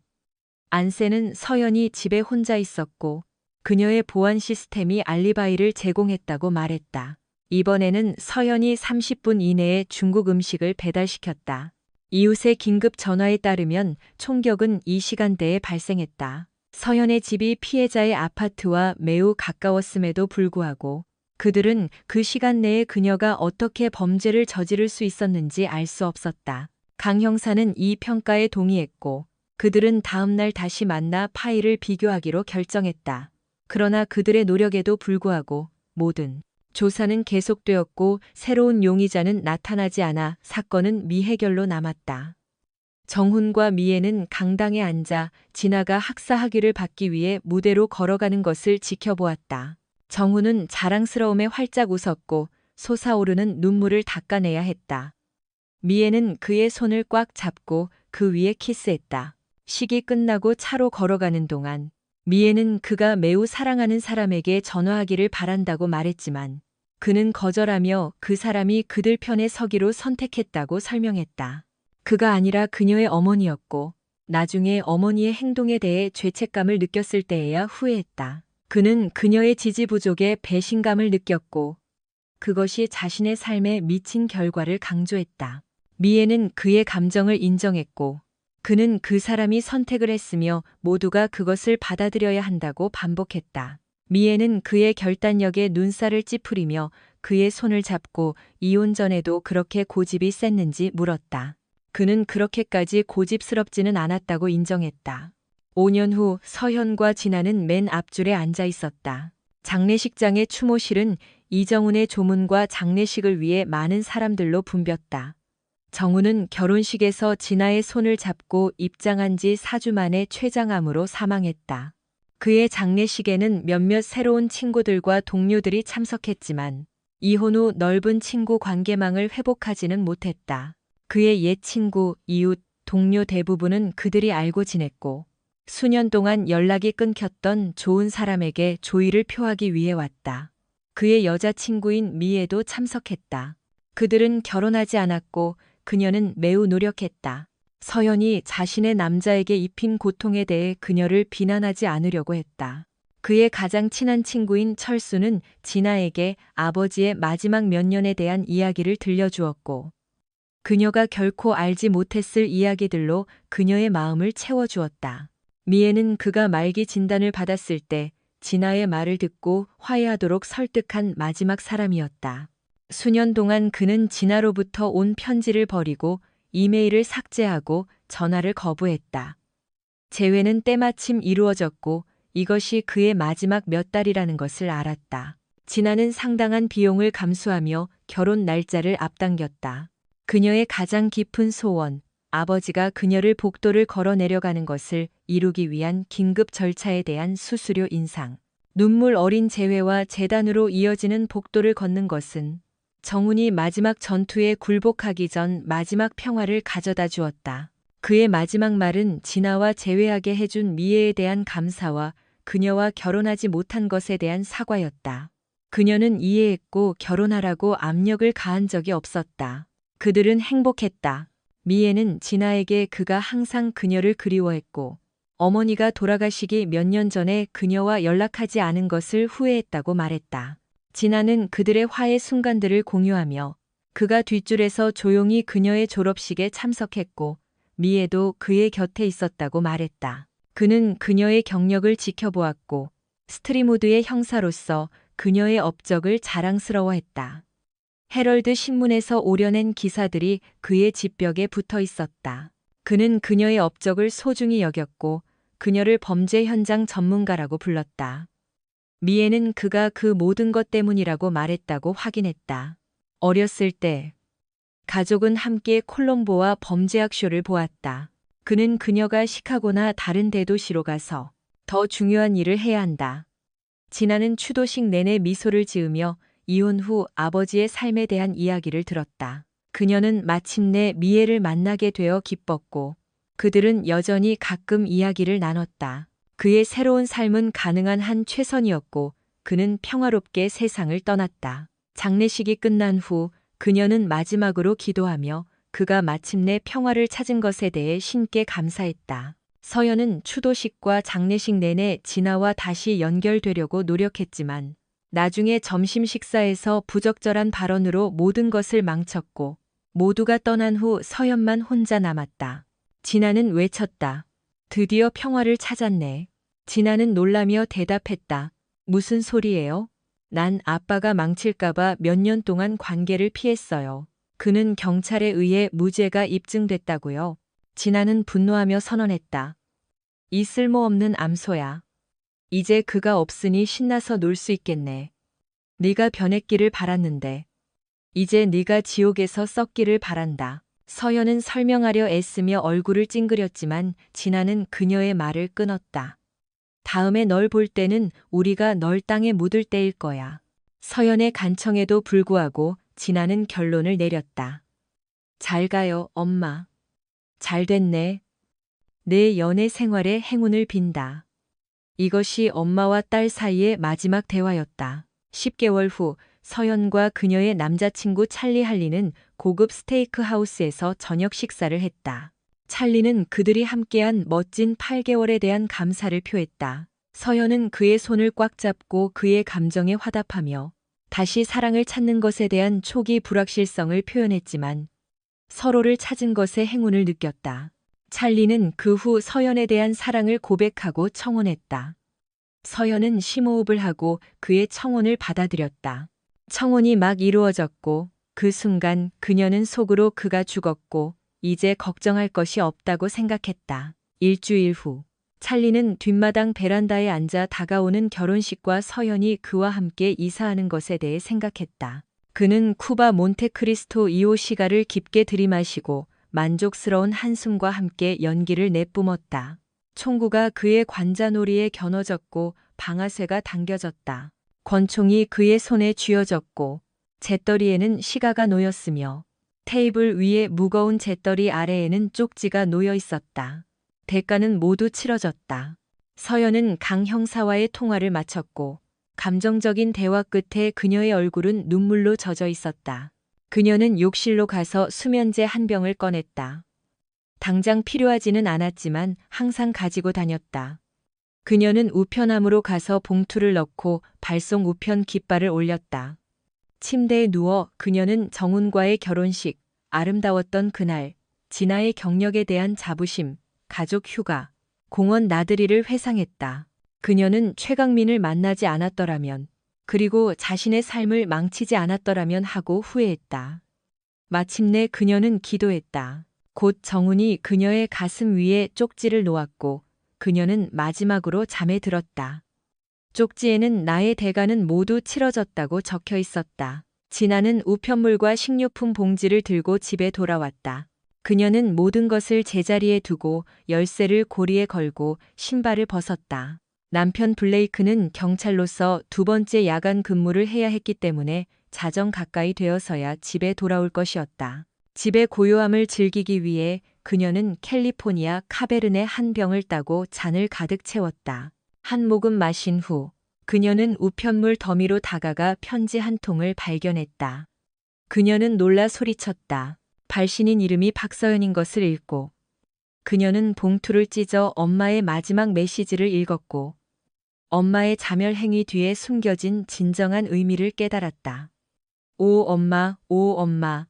[SPEAKER 1] 안센은 서연이 집에 혼자 있었고 그녀의 보안 시스템이 알리바이를 제공했다고 말했다. 이번에는 서연이 30분 이내에 중국 음식을 배달시켰다. 이웃의 긴급 전화에 따르면 총격은 이 시간대에 발생했다. 서연의 집이 피해자의 아파트와 매우 가까웠음에도 불구하고 그들은 그 시간 내에 그녀가 어떻게 범죄를 저지를 수 있었는지 알 수 없었다. 강 형사는 이 평가에 동의했고 그들은 다음 날 다시 만나 파일을 비교하기로 결정했다. 그러나 그들의 노력에도 불구하고 모든 조사는 계속되었고 새로운 용의자는 나타나지 않아 사건은 미해결로 남았다. 정훈과 미애는 강당에 앉아 진아가 학사 학위를 받기 위해 무대로 걸어가는 것을 지켜보았다. 정훈은 자랑스러움에 활짝 웃었고 솟아오르는 눈물을 닦아내야 했다. 미애는 그의 손을 꽉 잡고 그 위에 키스했다. 식이 끝나고 차로 걸어가는 동안 미애는 그가 매우 사랑하는 사람에게 전화하기를 바란다고 말했지만 그는 거절하며 그 사람이 그들 편에 서기로 선택했다고 설명했다. 그가 아니라 그녀의 어머니였고 나중에 어머니의 행동에 대해 죄책감을 느꼈을 때에야 후회했다. 그는 그녀의 지지 부족에 배신감을 느꼈고 그것이 자신의 삶에 미친 결과를 강조했다. 미애는 그의 감정을 인정했고 그는 그 사람이 선택을 했으며 모두가 그것을 받아들여야 한다고 반복했다. 미애는 그의 결단력에 눈살을 찌푸리며 그의 손을 잡고 이혼 전에도 그렇게 고집이 셌는지 물었다. 그는 그렇게까지 고집스럽지는 않았다고 인정했다. 5년 후 서현과 진아는 맨 앞줄에 앉아 있었다. 장례식장의 추모실은 이정훈의 조문과 장례식을 위해 많은 사람들로 붐볐다. 정훈은 결혼식에서 진아의 손을 잡고 입장한 지 4주 만에 췌장암으로 사망했다. 그의 장례식에는 몇몇 새로운 친구들과 동료들이 참석했지만 이혼 후 넓은 친구 관계망을 회복하지는 못했다. 그의 옛 친구, 이웃, 동료 대부분은 그들이 알고 지냈고 수년 동안 연락이 끊겼던 좋은 사람에게 조의를 표하기 위해 왔다. 그의 여자친구인 미애도 참석했다. 그들은 결혼하지 않았고 그녀는 매우 노력했다. 서연이 자신의 남자에게 입힌 고통에 대해 그녀를 비난하지 않으려고 했다. 그의 가장 친한 친구인 철수는 진아에게 아버지의 마지막 몇 년에 대한 이야기를 들려주었고 그녀가 결코 알지 못했을 이야기들로 그녀의 마음을 채워주었다. 미애는 그가 말기 진단을 받았을 때 진아의 말을 듣고 화해하도록 설득한 마지막 사람이었다. 수년 동안 그는 진아로부터 온 편지를 버리고 이메일을 삭제하고 전화를 거부했다. 재회는 때마침 이루어졌고 이것이 그의 마지막 몇 달이라는 것을 알았다. 진아는 상당한 비용을 감수하며 결혼 날짜를 앞당겼다. 그녀의 가장 깊은 소원, 아버지가 그녀를 복도를 걸어 내려가는 것을 이루기 위한 긴급 절차에 대한 수수료 인상. 눈물 어린 재회와 재단으로 이어지는 복도를 걷는 것은 정훈이 마지막 전투에 굴복하기 전 마지막 평화를 가져다 주었다. 그의 마지막 말은 진아와 재회하게 해준 미애에 대한 감사와 그녀와 결혼하지 못한 것에 대한 사과였다. 그녀는 이해했고 결혼하라고 압력을 가한 적이 없었다. 그들은 행복했다. 미애는 진아에게 그가 항상 그녀를 그리워했고 어머니가 돌아가시기 몇 년 전에 그녀와 연락하지 않은 것을 후회했다고 말했다. 진아는 그들의 화해 순간들을 공유하며 그가 뒷줄에서 조용히 그녀의 졸업식에 참석했고 미애도 그의 곁에 있었다고 말했다. 그는 그녀의 경력을 지켜보았고 스트리무드의 형사로서 그녀의 업적을 자랑스러워했다. 헤럴드 신문에서 오려낸 기사들이 그의 집벽에 붙어 있었다. 그는 그녀의 업적을 소중히 여겼고 그녀를 범죄 현장 전문가라고 불렀다. 미애는 그가 그 모든 것 때문이라고 말했다고 확인했다. 어렸을 때 가족은 함께 콜롬보와 범죄학 쇼를 보았다. 그는 그녀가 시카고나 다른 대도시로 가서 더 중요한 일을 해야 한다. 진아는 추도식 내내 미소를 지으며 이혼 후 아버지의 삶에 대한 이야기를 들었다. 그녀는 마침내 미애를 만나게 되어 기뻤고 그들은 여전히 가끔 이야기를 나눴다. 그의 새로운 삶은 가능한 한 최선이었고 그는 평화롭게 세상을 떠났다. 장례식이 끝난 후 그녀는 마지막으로 기도하며 그가 마침내 평화를 찾은 것에 대해 신께 감사했다. 서연은 추도식과 장례식 내내 진아와 다시 연결되려고 노력했지만 나중에 점심 식사에서 부적절한 발언으로 모든 것을 망쳤고 모두가 떠난 후 서연만 혼자 남았다. 진아는 외쳤다. 드디어 평화를 찾았네. 진아는 놀라며 대답했다. 무슨 소리예요? 난 아빠가 망칠까봐 몇 년 동안 관계를 피했어요. 그는 경찰에 의해 무죄가 입증됐다고요. 진아는 분노하며 선언했다. 이 쓸모없는 암소야. 이제 그가 없으니 신나서 놀 수 있겠네. 네가 변했기를 바랐는데. 이제 네가 지옥에서 썩기를 바란다. 서연은 설명하려 애쓰며 얼굴을 찡그렸지만 진아는 그녀의 말을 끊었다. 다음에 널 볼 때는 우리가 널 땅에 묻을 때일 거야. 서연의 간청에도 불구하고 진아는 결론을 내렸다. 잘 가요, 엄마. 잘 됐네. 내 연애 생활의 행운을 빈다. 이것이 엄마와 딸 사이의 마지막 대화였다. 10개월 후 서연과 그녀의 남자친구 찰리 할리는 고급 스테이크 하우스에서 저녁 식사를 했다. 찰리는 그들이 함께한 멋진 8개월에 대한 감사를 표했다. 서연은 그의 손을 꽉 잡고 그의 감정에 화답하며 다시 사랑을 찾는 것에 대한 초기 불확실성을 표현했지만 서로를 찾은 것의 행운을 느꼈다. 찰리는 그 후 서연에 대한 사랑을 고백하고 청혼했다. 서연은 심호흡을 하고 그의 청혼을 받아들였다. 청혼이 막 이루어졌고 그 순간 그녀는 속으로 그가 죽었고 이제 걱정할 것이 없다고 생각했다. 일주일 후 찰리는 뒷마당 베란다에 앉아 다가오는 결혼식과 서연이 그와 함께 이사하는 것에 대해 생각했다. 그는 쿠바 몬테크리스토 이오 시가를 깊게 들이마시고 만족스러운 한숨과 함께 연기를 내뿜었다. 총구가 그의 관자놀이에 겨눠졌고 방아쇠가 당겨졌다. 권총이 그의 손에 쥐어졌고 잿더리에는 시가가 놓였으며 테이블 위에 무거운 잿더리 아래에는 쪽지가 놓여 있었다. 대가는 모두 치러졌다. 서연은 강 형사와의 통화를 마쳤고 감정적인 대화 끝에 그녀의 얼굴은 눈물로 젖어 있었다. 그녀는 욕실로 가서 수면제 한 병을 꺼냈다. 당장 필요하지는 않았지만 항상 가지고 다녔다. 그녀는 우편함으로 가서 봉투를 넣고 발송 우편 깃발을 올렸다. 침대에 누워 그녀는 정훈과의 결혼식, 아름다웠던 그날, 진아의 경력에 대한 자부심, 가족 휴가, 공원 나들이를 회상했다. 그녀는 최강민을 만나지 않았더라면, 그리고 자신의 삶을 망치지 않았더라면 하고 후회했다. 마침내 그녀는 기도했다. 곧 정훈이 그녀의 가슴 위에 쪽지를 놓았고 그녀는 마지막으로 잠에 들었다. 쪽지에는 나의 대가는 모두 치러졌다고 적혀 있었다. 진아는 우편물과 식료품 봉지를 들고 집에 돌아왔다. 그녀는 모든 것을 제자리에 두고 열쇠를 고리에 걸고 신발을 벗었다. 남편 블레이크는 경찰로서 두 번째 야간 근무를 해야 했기 때문에 자정 가까이 되어서야 집에 돌아올 것이었다. 집의 고요함을 즐기기 위해 그녀는 캘리포니아 카베르네 한 병을 따고 잔을 가득 채웠다. 한 모금 마신 후 그녀는 우편물 더미로 다가가 편지 한 통을 발견했다. 그녀는 놀라 소리쳤다. 발신인 이름이 박서연인 것을 읽고 그녀는 봉투를 찢어 엄마의 마지막 메시지를 읽었고 엄마의 자멸 행위 뒤에 숨겨진 진정한 의미를 깨달았다. 오 엄마, 오 엄마.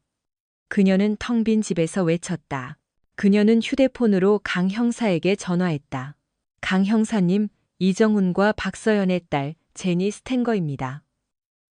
[SPEAKER 1] 그녀는 텅 빈 집에서 외쳤다. 그녀는 휴대폰으로 강 형사에게 전화했다. 강 형사님, 이정훈과 박서연의 딸 제니 스탠거입니다.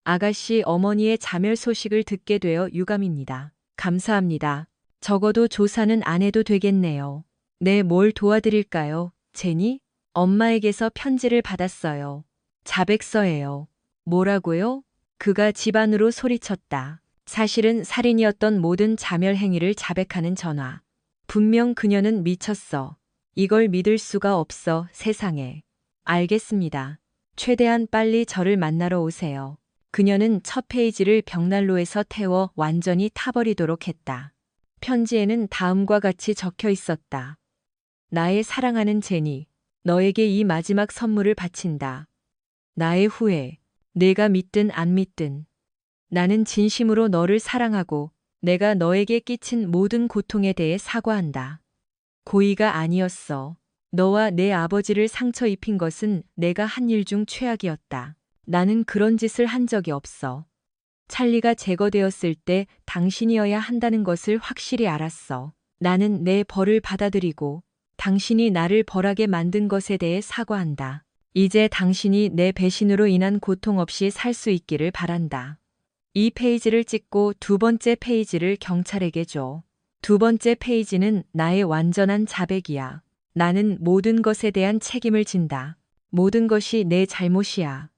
[SPEAKER 1] 아가씨 어머니의 자멸 소식을 듣게 되어 유감입니다. 감사합니다. 적어도 조사는 안 해도 되겠네요. 네, 뭘 도와드릴까요, 제니? 엄마에게서 편지를 받았어요. 자백서예요. 뭐라고요? 그가 집 안으로 소리쳤다. 사실은 살인이었던 모든 자멸 행위를 자백하는 전화. 분명 그녀는 미쳤어. 이걸 믿을 수가 없어, 세상에. 알겠습니다. 최대한 빨리 저를 만나러 오세요. 그녀는 첫 페이지를 벽난로에서 태워 완전히 타버리도록 했다. 편지에는 다음과 같이 적혀 있었다. 나의 사랑하는 제니, 너에게 이 마지막 선물을 바친다. 나의 후회, 내가 믿든 안 믿든. 나는 진심으로 너를 사랑하고 내가 너에게 끼친 모든 고통에 대해 사과한다. 고의가 아니었어. 너와 내 아버지를 상처 입힌 것은 내가 한 일 중 최악이었다. 나는 그런 짓을 한 적이 없어. 찰리가 제거되었을 때 당신이어야 한다는 것을 확실히 알았어. 나는 내 벌을 받아들이고 당신이 나를 벌하게 만든 것에 대해 사과한다. 이제 당신이 내 배신으로 인한 고통 없이 살 수 있기를 바란다. 이 페이지를 찍고 두 번째 페이지를 경찰에게 줘. 두 번째 페이지는 나의 완전한 자백이야. 나는 모든 것에 대한 책임을 진다. 모든 것이 내 잘못이야.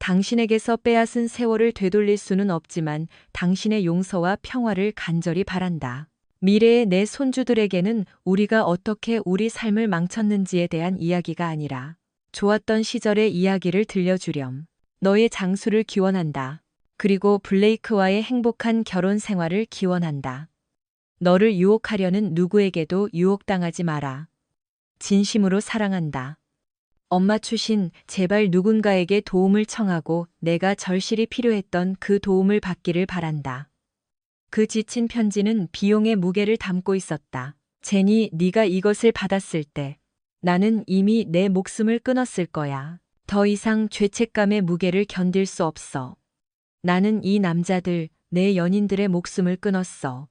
[SPEAKER 1] 당신에게서 빼앗은 세월을 되돌릴 수는 없지만 당신의 용서와 평화를 간절히 바란다. 미래의 내 손주들에게는 우리가 어떻게 우리 삶을 망쳤는지에 대한 이야기가 아니라 좋았던 시절의 이야기를 들려주렴. 너의 장수를 기원한다. 그리고 블레이크와의 행복한 결혼 생활을 기원한다. 너를 유혹하려는 누구에게도 유혹당하지 마라. 진심으로 사랑한다. 엄마 추신, 제발 누군가에게 도움을 청하고 내가 절실히 필요했던 그 도움을 받기를 바란다. 그 지친 편지는 비용의 무게를 담고 있었다. 제니, 네가 이것을 받았을 때 나는 이미 내 목숨을 끊었을 거야. 더 이상 죄책감의 무게를 견딜 수 없어. 나는 이 남자들, 내 연인들의 목숨을 끊었어.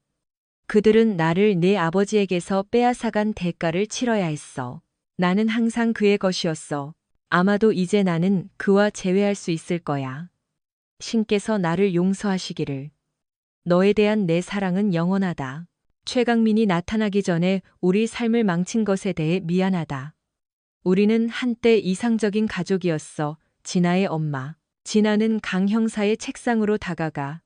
[SPEAKER 1] 그들은 나를 내 아버지에게서 빼앗아간 대가를 치러야 했어. 나는 항상 그의 것이었어. 아마도 이제 나는 그와 재회할 수 있을 거야. 신께서 나를 용서하시기를. 너에 대한 내 사랑은 영원하다. 최강민이 나타나기 전에 우리 삶을 망친 것에 대해 미안하다. 우리는 한때 이상적인 가족이었어. 진아의 엄마. 진아는 강 형사의 책상으로 다가가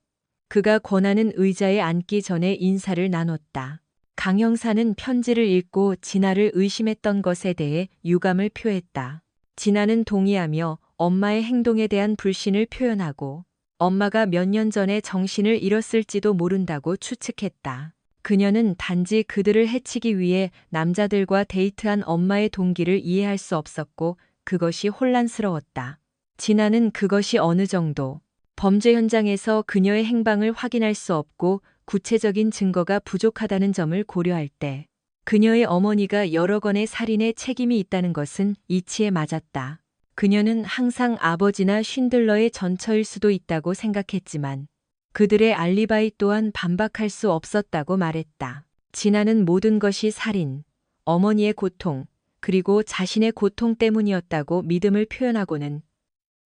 [SPEAKER 1] 그가 권하는 의자에 앉기 전에 인사를 나눴다. 강 형사는 편지를 읽고 진아를 의심했던 것에 대해 유감을 표했다. 진아는 동의하며 엄마의 행동에 대한 불신을 표현하고 엄마가 몇 년 전에 정신을 잃었을지도 모른다고 추측했다. 그녀는 단지 그들을 해치기 위해 남자들과 데이트한 엄마의 동기를 이해할 수 없었고 그것이 혼란스러웠다. 진아는 그것이 어느 정도 범죄 현장에서 그녀의 행방을 확인할 수 없고 구체적인 증거가 부족하다는 점을 고려할 때 그녀의 어머니가 여러 건의 살인에 책임이 있다는 것은 이치에 맞았다. 그녀는 항상 아버지나 쉰들러의 전처일 수도 있다고 생각했지만 그들의 알리바이 또한 반박할 수 없었다고 말했다. 진아는 모든 것이 살인, 어머니의 고통, 그리고 자신의 고통 때문이었다고 믿음을 표현하고는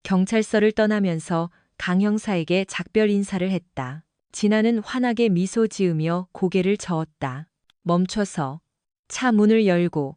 [SPEAKER 1] 경찰서를 떠나면서 강 형사에게 작별 인사를 했다. 진아는 환하게 미소 지으며 고개를 저었다. 멈춰서 차 문을 열고